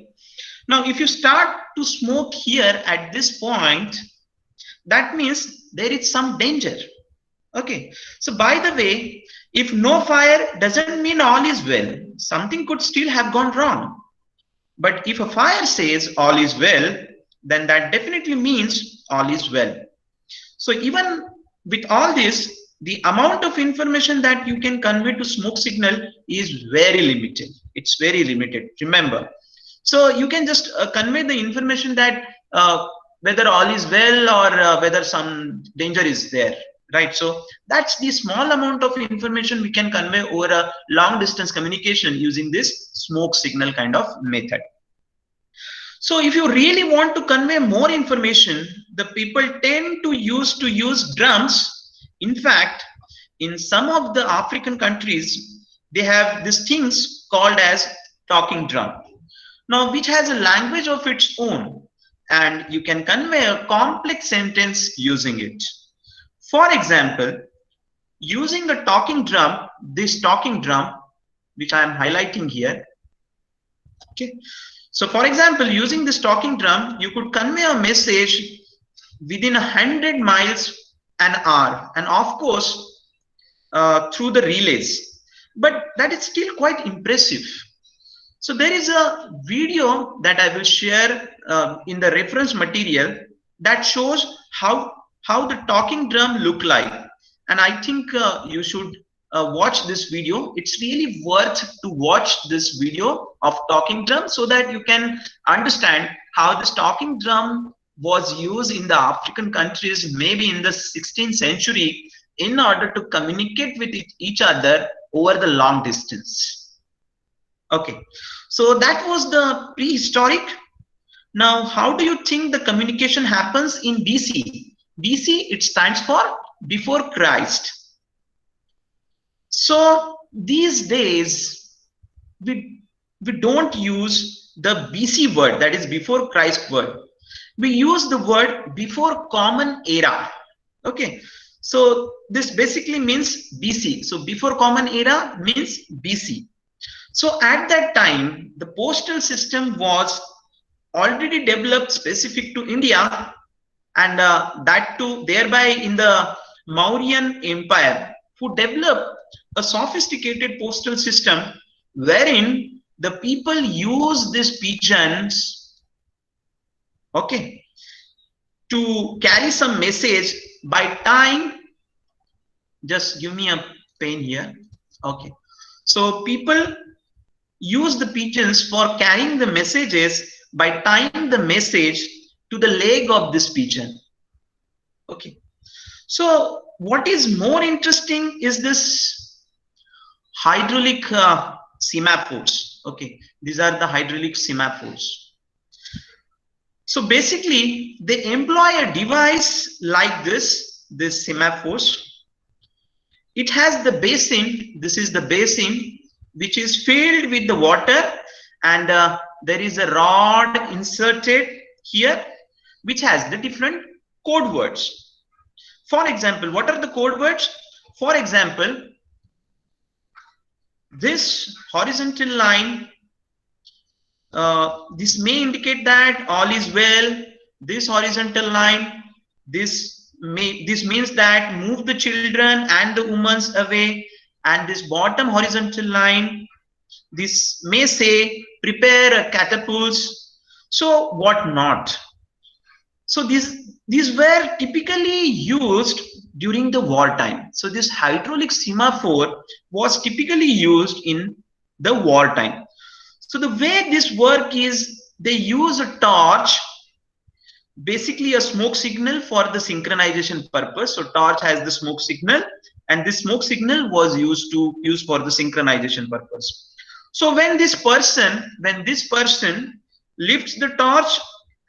Now, if you start to smoke here at this point, that means there is some danger. Okay, so by the way, if no fire doesn't mean all is well. Something could still have gone wrong. But if a fire says all is well, then that definitely means all is well. So even with all this, the amount of information that you can convey to smoke signal is very limited. It's very limited, remember. So you can just convey the information that whether all is well or whether some danger is there, right? So that's the small amount of information we can convey over a long distance communication using this smoke signal kind of method. So if you really want to convey more information, the people tend to use drums. In fact, in some of the African countries, they have these things called as talking drum. Now, which has a language of its own, and you can convey a complex sentence using it. For example, using a talking drum, this talking drum, which I am highlighting here. Okay. So for example, using this talking drum, you could convey a message within 100 miles an hour, and of course, through the relays. But that is still quite impressive. So there is a video that I will share in the reference material that shows how the talking drum look like. And I think you should watch this video. It's really worth to watch this video of talking drum so that you can understand how this talking drum was used in the African countries, maybe in the 16th century, in order to communicate with each other over the long distance. Okay, so that was the prehistoric. Now, how do you think the communication happens in BC? BC, it stands for before Christ. So these days, we don't use the BC word, that is before Christ word. We use the word before common era. Okay, so this basically means BC. So before common era means BC. So at that time, the postal system was already developed specific to India, and that too thereby in the Mauryan Empire, who developed a sophisticated postal system wherein the people use these pigeons, okay, to carry some message by tying. Just give me a pen here. Okay, so people use the pigeons for carrying the messages by tying the message to the leg of this pigeon. Okay, so what is more interesting is this hydraulic semaphores. Okay, these are the hydraulic semaphores. So basically, they employ a device like this semaphores. It has the basin. This is the basin, which is filled with the water, and there is a rod inserted here, which has the different code words. For example, what are the code words? For example, this horizontal line, this may indicate that all is well. This horizontal line, this means that move the children and the women away. And this bottom horizontal line, this may say prepare catapults. So what not? So these were typically used during the wartime. So this hydraulic semaphore was typically used in the wartime. So the way this work is, they use a torch, basically a smoke signal for the synchronization purpose. So torch has the smoke signal, and this smoke signal was used for the synchronization purpose. So when this person lifts the torch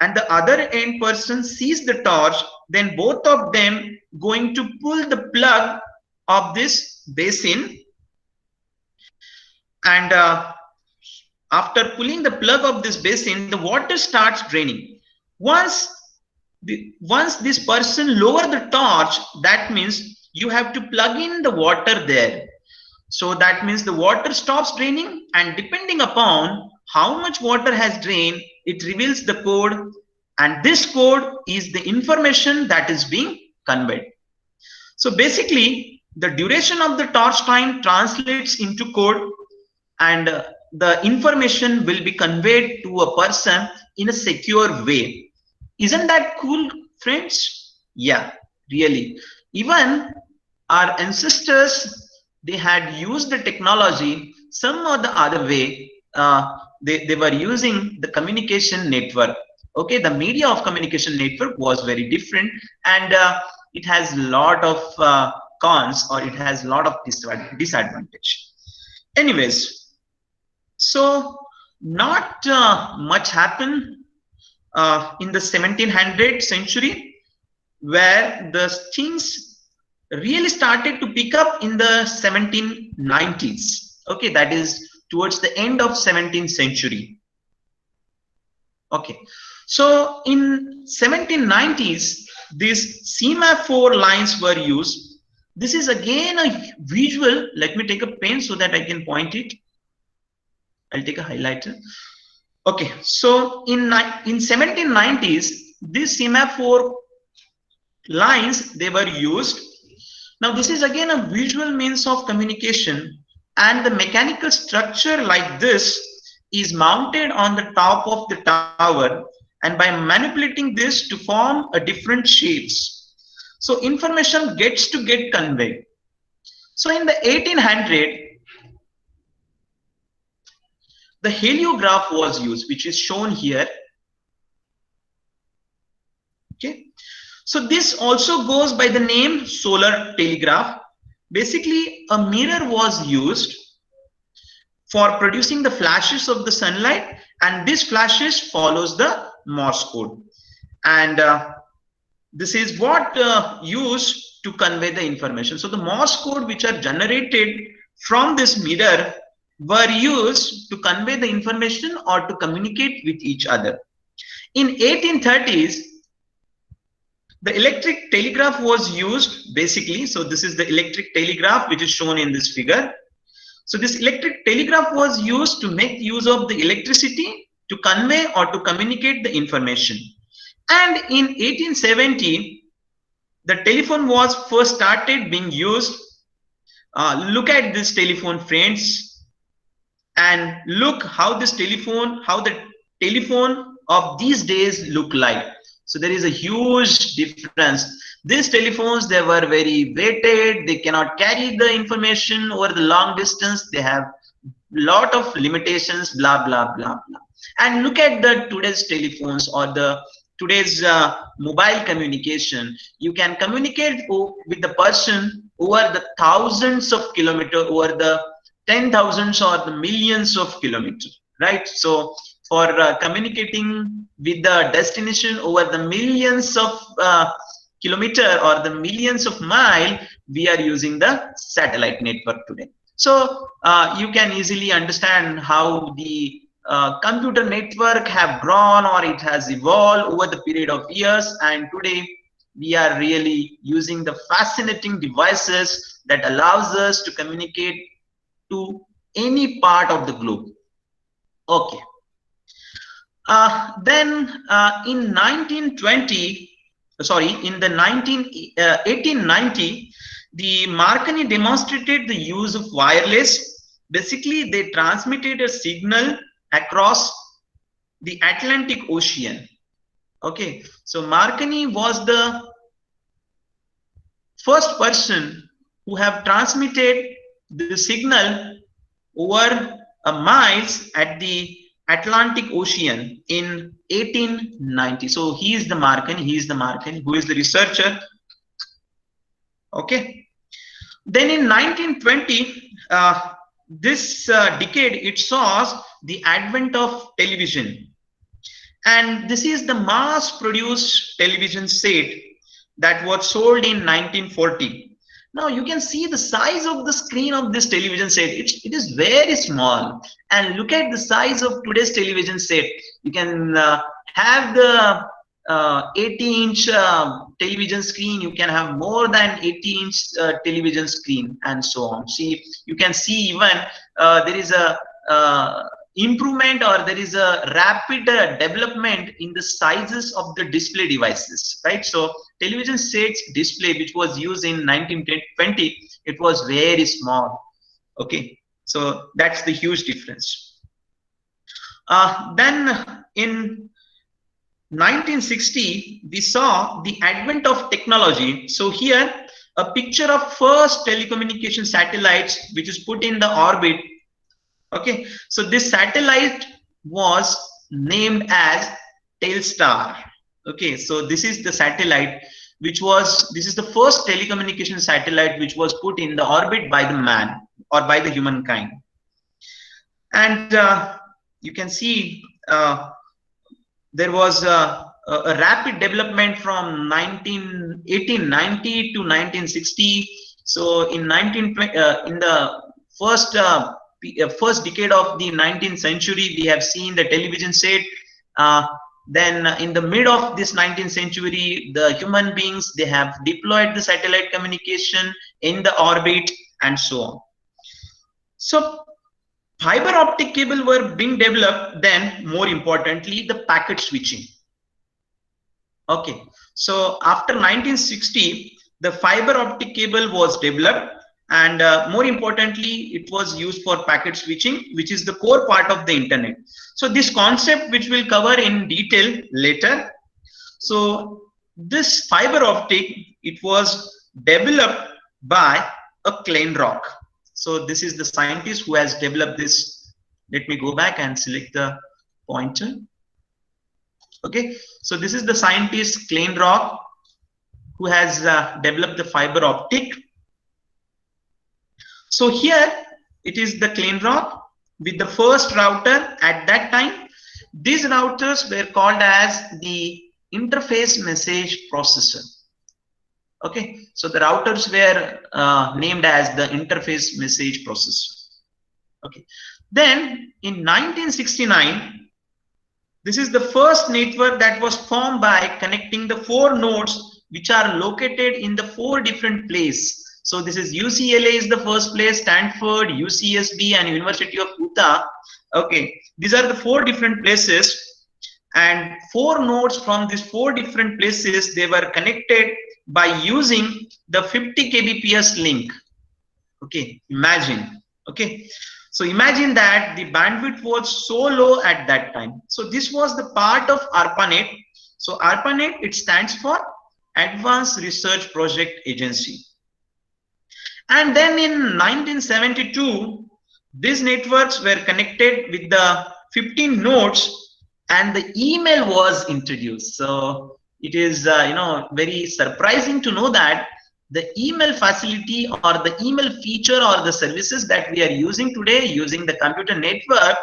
and the other end person sees the torch, then both of them going to pull the plug of this basin, and after pulling the plug of this basin, the water starts draining. Once this person lower the torch, that means you have to plug in the water there. So that means the water stops draining, and depending upon how much water has drained, it reveals the code, and this code is the information that is being conveyed. So basically, the duration of the torch time translates into code, and the information will be conveyed to a person in a secure way. Isn't that cool, friends? Yeah, really. Even our ancestors, they had used the technology some or the other way. They were using the communication network. Okay, the media of communication network was very different, and it has a lot of cons, or it has a lot of disadvantage. Anyways, so not much happened in the 1700th century, where the things really started to pick up in the 1790s. Okay, that is towards the end of 17th century. Okay, so in 1790s, these semaphore lines were used. This is again a visual. Let me take a pen so that I can point it. I'll take a highlighter. Okay, so in 1790s, these semaphore lines, they were used. Now this is again a visual means of communication, and the mechanical structure like this is mounted on the top of the tower, and by manipulating this to form a different shapes, so information gets to get conveyed. So in the 1800s, the heliograph was used, which is shown here. Okay, so this also goes by the name solar telegraph. Basically, a mirror was used for producing the flashes of the sunlight, and this flashes follows the Morse code, and this is what used to convey the information. So the Morse code which are generated from this mirror were used to convey the information or to communicate with each other. In 1830s, the electric telegraph was used basically. So this is the electric telegraph which is shown in this figure. So this electric telegraph was used to make use of the electricity to convey or to communicate the information. And in 1870, the telephone was first started being used. Look at this telephone, friends, and look how this telephone, how the telephone of these days look like. So there is a huge difference. These telephones, they were very weighted, they cannot carry the information over the long distance, they have lot of limitations, blah blah blah blah. And look at the today's telephones or the today's mobile communication. You can communicate with the person over the thousands of kilometers, over the 10,000s or the millions of kilometers, right? So for communicating with the destination over the millions of kilometer or the millions of mile, we are using the satellite network today. So you can easily understand how the computer network have grown, or it has evolved over the period of years, and today we are really using the fascinating devices that allows us to communicate to any part of the globe. Okay. Then in 1890, the Marconi demonstrated the use of wireless. Basically, they transmitted a signal across the Atlantic Ocean. Okay, so Marconi was the first person who have transmitted the signal over miles at the Atlantic Ocean in 1890. So he is the Marconi, who is the researcher. Okay. Then in 1920, this decade, it saw the advent of television. And this is the mass-produced television set that was sold in 1940. Now you can see the size of the screen of this television set. It is very small. And look at the size of today's television set. You can have the 80-inch television screen. You can have more than 80-inch television screen, and so on. See, you can see even there is a improvement, or there is a rapid development in the sizes of the display devices, right? So television sets display, which was used in 1920, it was very small. Okay, so that's the huge difference. Then in 1960, we saw the advent of technology. So here a picture of first telecommunication satellites which is put in the orbit. Okay, so this satellite was named as Telstar. Okay, so this is the satellite which was, this is the first telecommunication satellite which was put in the orbit by the man, or by the humankind. And you can see there was a rapid development from 1890 to 1960. So in the first decade of the 19th century, we have seen the television set. Then in the mid of this 19th century, the human beings, they have deployed the satellite communication in the orbit, and so on. So fiber optic cable were being developed. Then more importantly, the packet switching. Okay, so after 1960, the fiber optic cable was developed, and more importantly, it was used for packet switching, which is the core part of the internet. So this concept, which we'll cover in detail later. So this fiber optic, it was developed by a Kleinrock. So this is the scientist who has developed this. Let me go back and select the pointer. Okay, so this is the scientist Kleinrock who has developed the fiber optic. So here it is the Kleinrock with the first router at that time. These routers were called as the interface message processor. Okay, so the routers were named as the interface message processor. Okay, then in 1969, this is the first network that was formed by connecting the 4 nodes which are located in the 4 different places. So this is UCLA is the first place, Stanford, UCSB, and University of Utah. Okay, these are the 4 different places, and 4 nodes from these 4 different places, they were connected by using the 50 kbps link. Okay, imagine. Okay, so imagine that the bandwidth was so low at that time. So this was the part of ARPANET. So ARPANET, it stands for Advanced Research Project Agency. And then in 1972, these networks were connected with the 15 nodes, and the email was introduced. So it is very surprising to know that the email facility, or the email feature, or the services that we are using today using the computer network,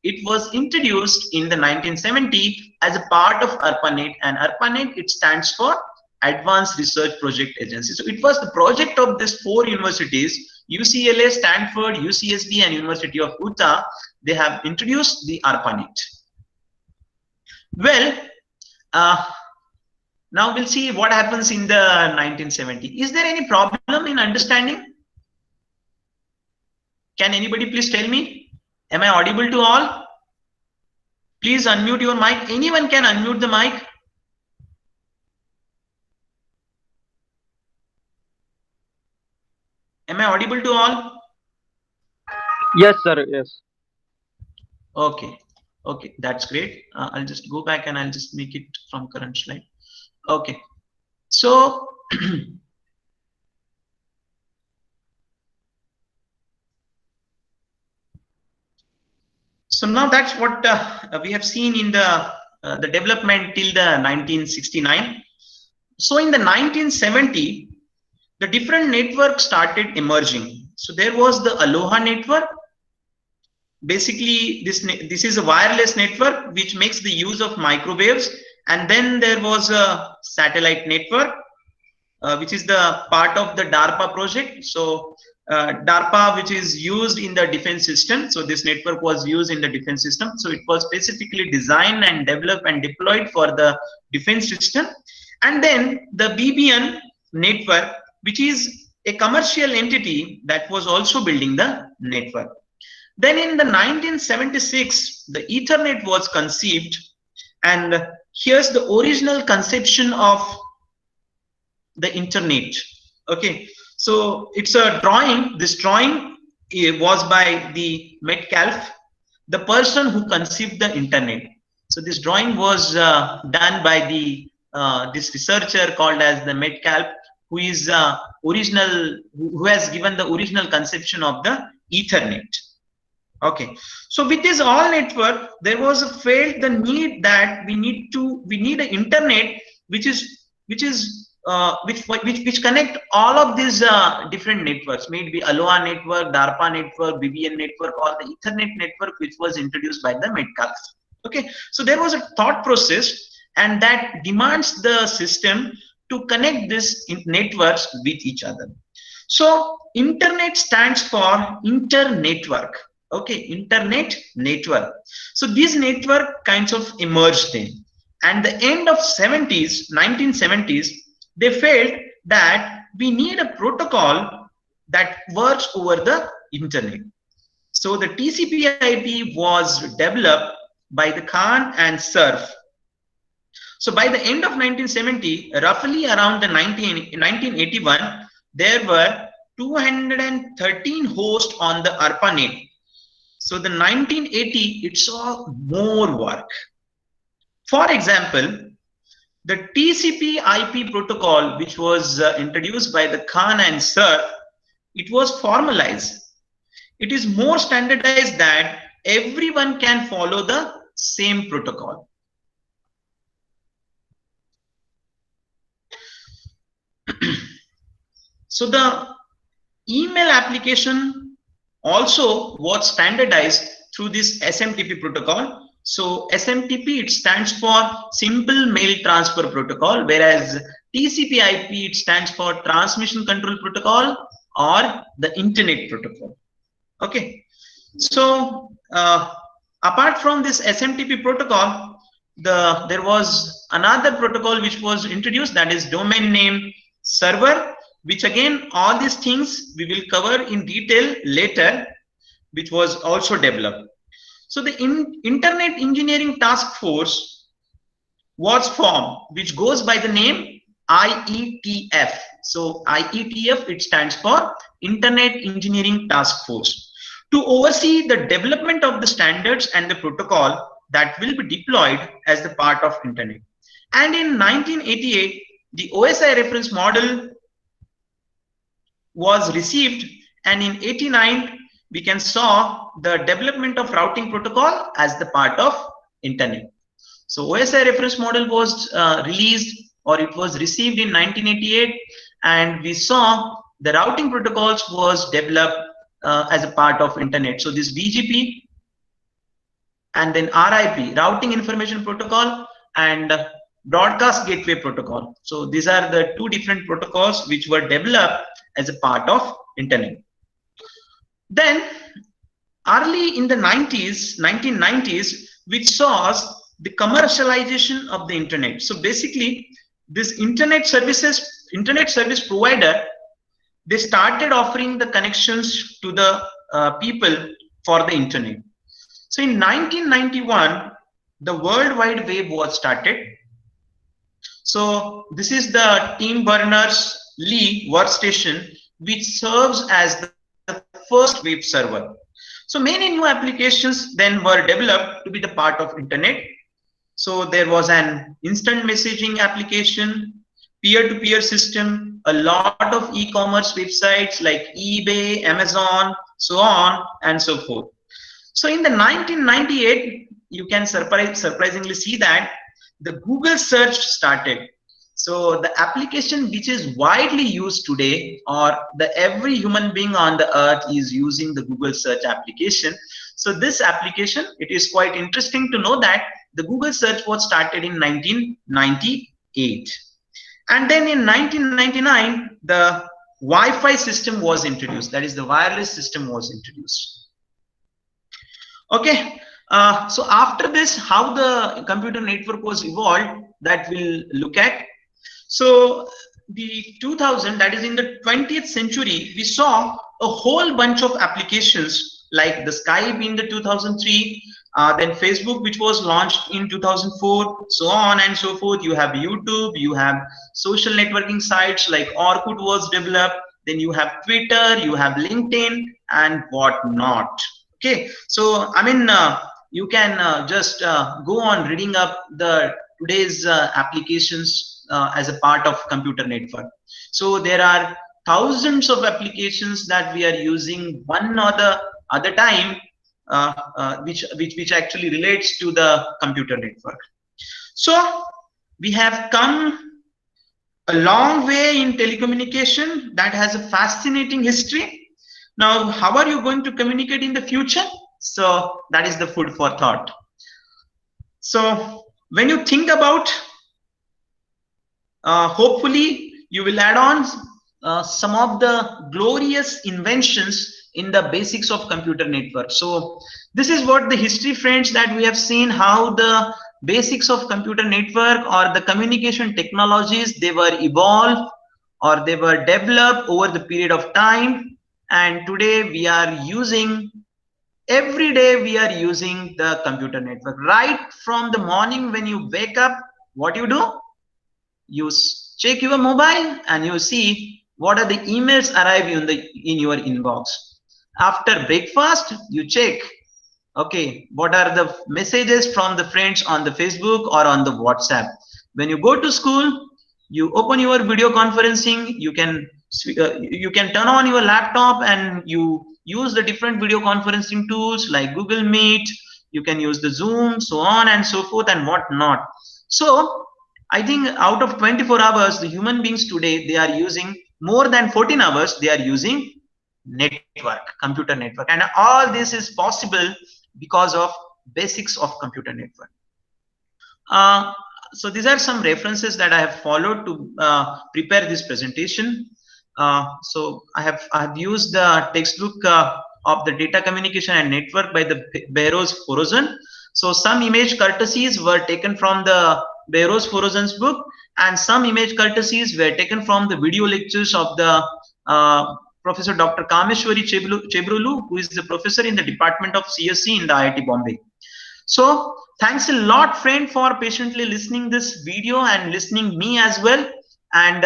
it was introduced in the 1970 as a part of ARPANET, and ARPANET, it stands for Advanced Research Project Agency. So it was the project of these 4 universities, UCLA, Stanford, UCSB, and University of Utah. They have introduced the ARPANET. Well, now we'll see what happens in the 1970. Is there any problem in understanding? Can anybody please tell me? Am I audible to all? Please unmute your mic. Anyone can unmute the mic. Am I audible to all? Yes, sir. Yes. Okay. Okay, that's great. I'll just go back and I'll just make it from current slide. Okay. So so now that's what we have seen in the development till the 1969. So in the 1970, the different networks started emerging. So there was the Aloha network. Basically, this is a wireless network which makes the use of microwaves. And then there was a satellite network, which is the part of the DARPA project. So DARPA, which is used in the defense system. So this network was used in the defense system. So it was specifically designed and developed and deployed for the defense system. And then the BBN network, which is a commercial entity that was also building the network. Then in the 1976, the Ethernet was conceived, and here's the original conception of the internet. Okay, so it's a drawing. This drawing was by the Metcalfe, the person who conceived the internet. So this drawing was done by the this researcher called as the Metcalfe, who is who has given the original conception of the Ethernet. Okay, so with this all network, there was felt the need that we need an internet which connect all of these different networks, maybe Aloha network, DARPA network, BBN network, or the Ethernet network, which was introduced by the Metcalfe. Okay, so there was a thought process, and that demands the system to connect these networks with each other. So internet stands for inter-network. Okay, internet network. So these network kinds of emerged then. And the end of 1970s, they felt that we need a protocol that works over the internet. So the TCP/IP was developed by the Khan and Cerf. So by the end of 1970, roughly around the 1981, there were 213 hosts on the ARPANET. So the 1980, it saw more work. For example, the TCP/IP protocol, which was introduced by the Khan and Cerf, it was formalized. It is more standardized that everyone can follow the same protocol. So the email application also was standardized through this SMTP protocol. So SMTP, it stands for Simple Mail Transfer Protocol, whereas TCP/IP, it stands for Transmission Control Protocol or the Internet Protocol. Okay, so apart from this SMTP protocol, there was another protocol which was introduced, that is Domain Name Server, which again, all these things we will cover in detail later, which was also developed. So the Internet Engineering Task Force was formed, which goes by the name IETF. So IETF, it stands for Internet Engineering Task Force, to oversee the development of the standards and the protocol that will be deployed as the part of Internet. And in 1988, the OSI reference model was received, and in 89 we can saw the development of routing protocol as the part of Internet. So OSI reference model was released, or it was received in 1988, and we saw the routing protocols was developed as a part of Internet. So this BGP and then RIP, Routing Information Protocol, and Broadcast Gateway Protocol. So these are the two different protocols which were developed as a part of Internet. Then early in the 1990s, which saw the commercialization of the Internet. So basically, this internet service provider, they started offering the connections to the people for the Internet. So in 1991, the World Wide Web was started. So this is the Tim Berners-Lee workstation, which serves as the first web server. So many new applications then were developed to be the part of Internet. So there was an instant messaging application, peer-to-peer system, a lot of e-commerce websites like eBay, Amazon, so on and so forth. So in the 1998, you can surprisingly see that the Google search started. So the application which is widely used today, or the every human being on the earth is using the Google search application. So this application, it is quite interesting to know that the Google search was started in 1998. And then in 1999, the Wi-Fi system was introduced. That is, the wireless system was introduced. Okay. So after this, how the computer network was evolved, that we'll look at. So the 2000, that is in the 20th century, we saw a whole bunch of applications like the Skype in the 2003, then Facebook, which was launched in 2004, so on and so forth. You have YouTube, you have social networking sites like Orkut was developed, then you have Twitter, you have LinkedIn and whatnot. Okay, so I mean, you can just go on reading up the today's applications as a part of computer network. So there are thousands of applications that we are using one or the other time, which actually relates to the computer network. So we have come a long way in telecommunication that has a fascinating history. Now, how are you going to communicate in the future? So that is the food for thought. So when you think about, hopefully you will add on some of the glorious inventions in the basics of computer network. So this is what the history, friends, that we have seen, how the basics of computer network or the communication technologies, they were evolved or they were developed over the period of time. And today we are using, every day we are using the computer network. Right from the morning when you wake up, what you do? You check your mobile and you see what are the emails arrive in your inbox. After breakfast, you check, okay, what are the messages from the friends on the Facebook or on the WhatsApp. When you go to school, you open your video conferencing, you can turn on your laptop and you use the different video conferencing tools like Google Meet, you can use the Zoom, so on and so forth and whatnot. So I think out of 24 hours, the human beings today, they are using more than 14 hours, they are using network, computer network. And all this is possible because of basics of computer network. So these are some references that I have followed to prepare this presentation. So I have used the textbook of the Data Communication and Network by the Burrows-Forouzan. So some image courtesies were taken from the Burrows-Forouzan's book, and some image courtesies were taken from the video lectures of the Professor Dr. Kameshwari Chebrolu, who is the professor in the Department of CSE in the IIT Bombay. So thanks a lot, friend, for patiently listening this video and listening me as well and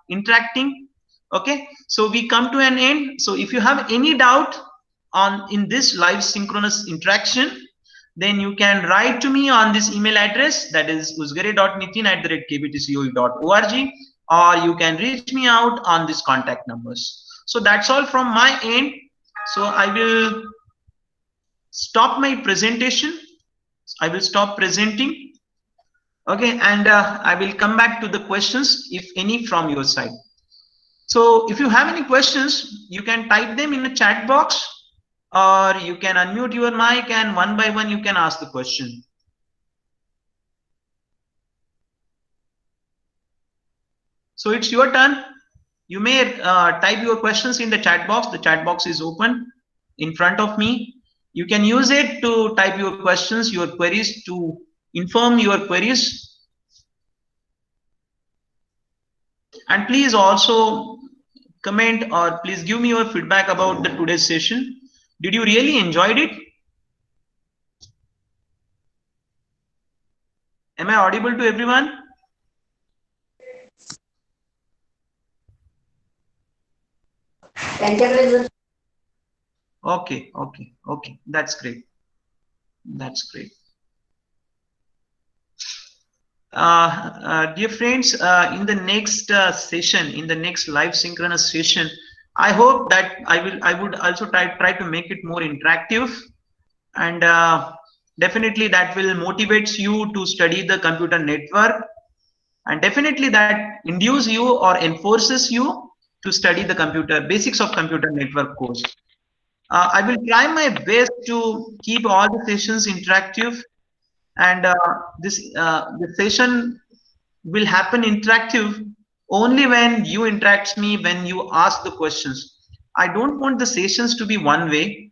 interacting. Okay, so we come to an end. So if you have any doubt in this live synchronous interaction, then you can write to me on this email address, that is usgare.nitin@kbtco.org, or you can reach me out on these contact numbers. So that's all from my end. So I will stop my presentation. I will stop presenting. Okay, and I will come back to the questions, if any, from your side. So if you have any questions, you can type them in the chat box, or you can unmute your mic and one by one you can ask the question. So it's your turn. You may type your questions in the chat box. The chat box is open in front of me. You can use it to type your questions, your queries, to inform your queries. And please also comment or please give me your feedback about the today's session. Did you really enjoyed it? Am I audible to everyone? Okay. That's great. That's great. Dear friends, in the next session, in the next live synchronous session, I hope that I would also try to make it more interactive, and definitely that will motivate you to study the computer network and definitely that induces you or enforces you to study the basics of computer network course. I will try my best to keep all the sessions interactive, and the session will happen interactive only when you interact me, when you ask the questions. I don't want the sessions to be one way.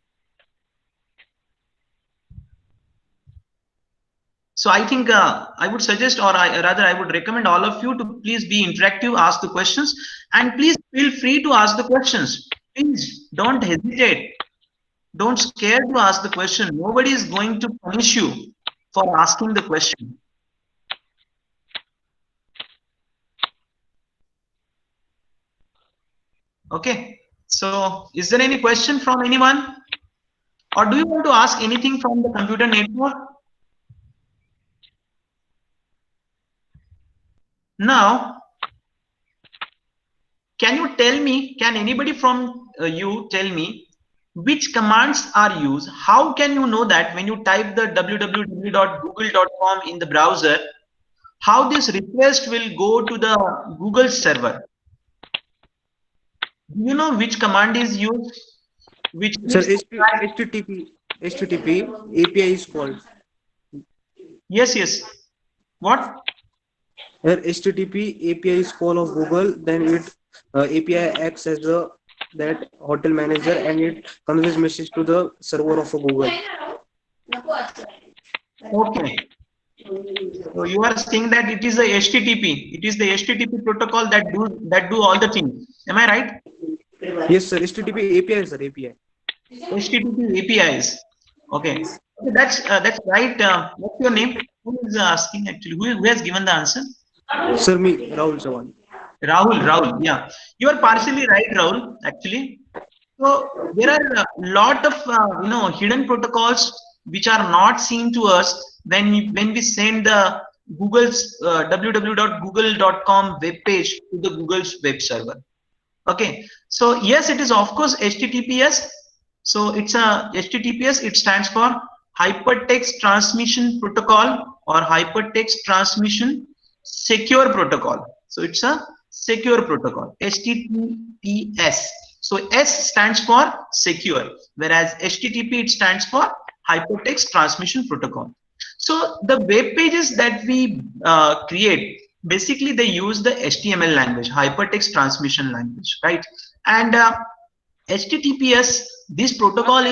So I think I would suggest, or rather I would recommend all of you to please be interactive, ask the questions, and please feel free to ask the questions. Please don't hesitate. Don't scare to ask the question. Nobody is going to punish you for asking the question. Okay. So is there any question from anyone? Or do you want to ask anything from the computer network? Now, can you tell me, can anybody from you tell me which commands are used? How can you know that when you type the www.google.com in the browser, how this request will go to the Google server? Do you know which command is used? Which Sir, HTTP API is called. Yes, yes. What? Where HTTP API is call of Google, then it API acts as that hotel manager, and it conveys message to the server of Google. Okay. So you are saying that it is the HTTP. It is the HTTP protocol that do all the things. Am I right? Yes, sir. HTTP API, sir. API. HTTP APIs. Okay. That's right. What's your name? Who is asking actually? Who has given the answer? Sir, me, Rahul Chavan. Rahul. Yeah, you are partially right, Rahul. Actually, so there are a lot of hidden protocols which are not seen to us when we send the Google's www.google.com web page to the Google's web server. Okay, so yes, it is of course HTTPS. So it's a HTTPS. It stands for Hypertext Transmission Protocol or Hypertext Transmission Secure Protocol. So it's a secure protocol, HTTPS. So S stands for secure, whereas HTTP it stands for Hypertext Transmission Protocol. So the web pages that we create, basically they use the HTML language, Hypertext Transmission Language, right? And HTTPS, this protocol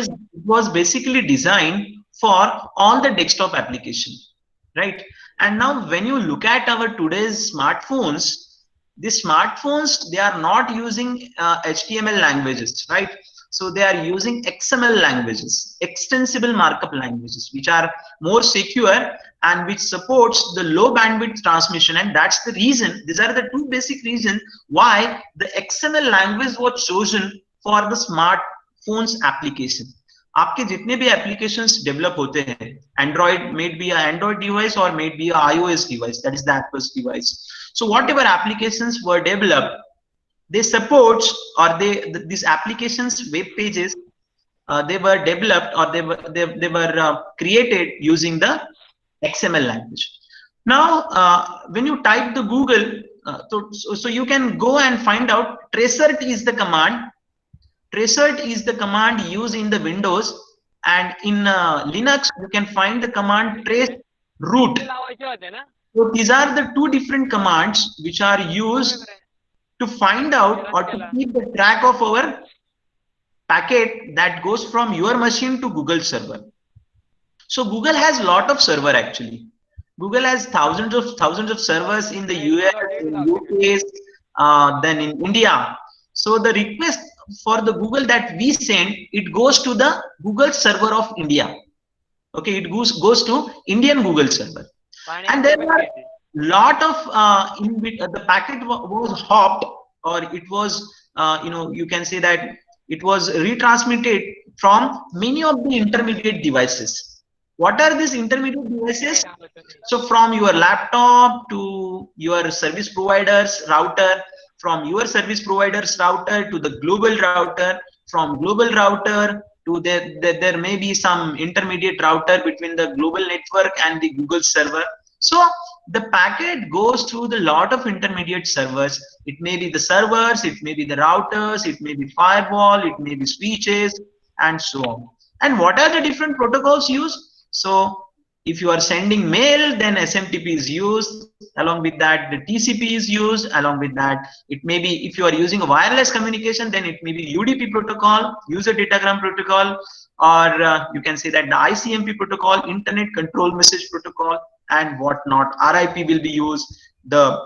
was basically designed for all the desktop application, right? And now when you look at our today's smartphones, the smartphones, they are not using HTML languages, right? So they are using XML languages, extensible markup languages, which are more secure and which supports the low bandwidth transmission. And that's the reason, these are the two basic reasons why the XML language was chosen for the smartphones application. आपके जितने भी applications develop होते हैं, Android, may be an Android device or may be an iOS device, that is the Apple's device. So whatever applications were developed, they support, or these applications web pages, they were developed or they were created using the XML language. Now, when you type the Google, so you can go and find out. Tracert is the command. Tracert is the command used in the Windows, and in Linux you can find the command trace root. So these are the two different commands which are used to find out or to keep the track of our packet that goes from your machine to Google server. So Google has a lot of server actually. Google has thousands of servers in the US, in UK, then in India. So the request for the Google that we send, it goes to the Google server of India. Okay, it goes to Indian Google server. And there are a lot of the packet was hopped, or it was you can say that it was retransmitted from many of the intermediate devices. What are these intermediate devices? So from your laptop to your service provider's router, from your service provider's router to the global router, from global router to there may be some intermediate router between the global network and the Google server. So the packet goes through the lot of intermediate servers. It may be the servers, it may be the routers, it may be firewall, it may be switches, and so on. And what are the different protocols used? So if you are sending mail, then SMTP is used. Along with that, the TCP is used. Along with that, it may be, if you are using a wireless communication, then it may be UDP protocol, user datagram protocol, or you can say that the ICMP protocol, internet control message protocol, and whatnot. RIP will be used, the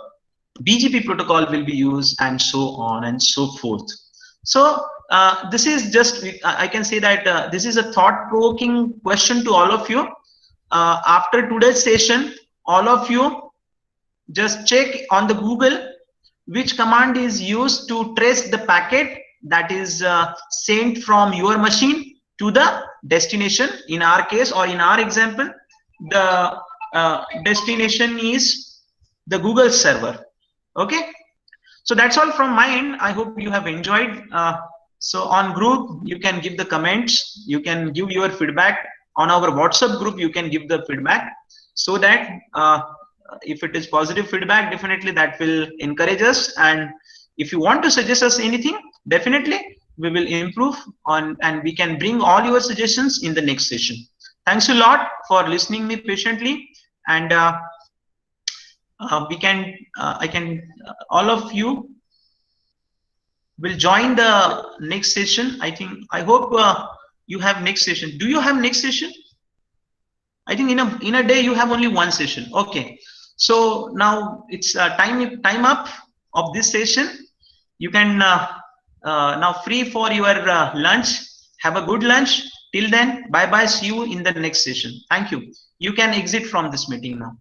BGP protocol will be used, and so on and so forth. So this is just, I can say that this is a thought-provoking question to all of you. After today's session, all of you just check on the Google which command is used to trace the packet that is sent from your machine to the destination. In our case, or in our example, the destination is the Google server. Okay, so that's all from my end. I hope you have enjoyed. So on group, you can give the comments, you can give your feedback. On our WhatsApp group, you can give the feedback, so that if it is positive feedback, definitely that will encourage us. And if you want to suggest us anything, definitely we will improve on, and we can bring all your suggestions in the next session. Thanks a lot for listening me patiently, and all of you will join the next session. I hope you have next session. Do you have next session? I think in a day you have only one session. Okay, so now it's time up of this session. You can now free for your lunch. Have a good lunch. Till then, bye bye. See you in the next session. Thank you. You can exit from this meeting now.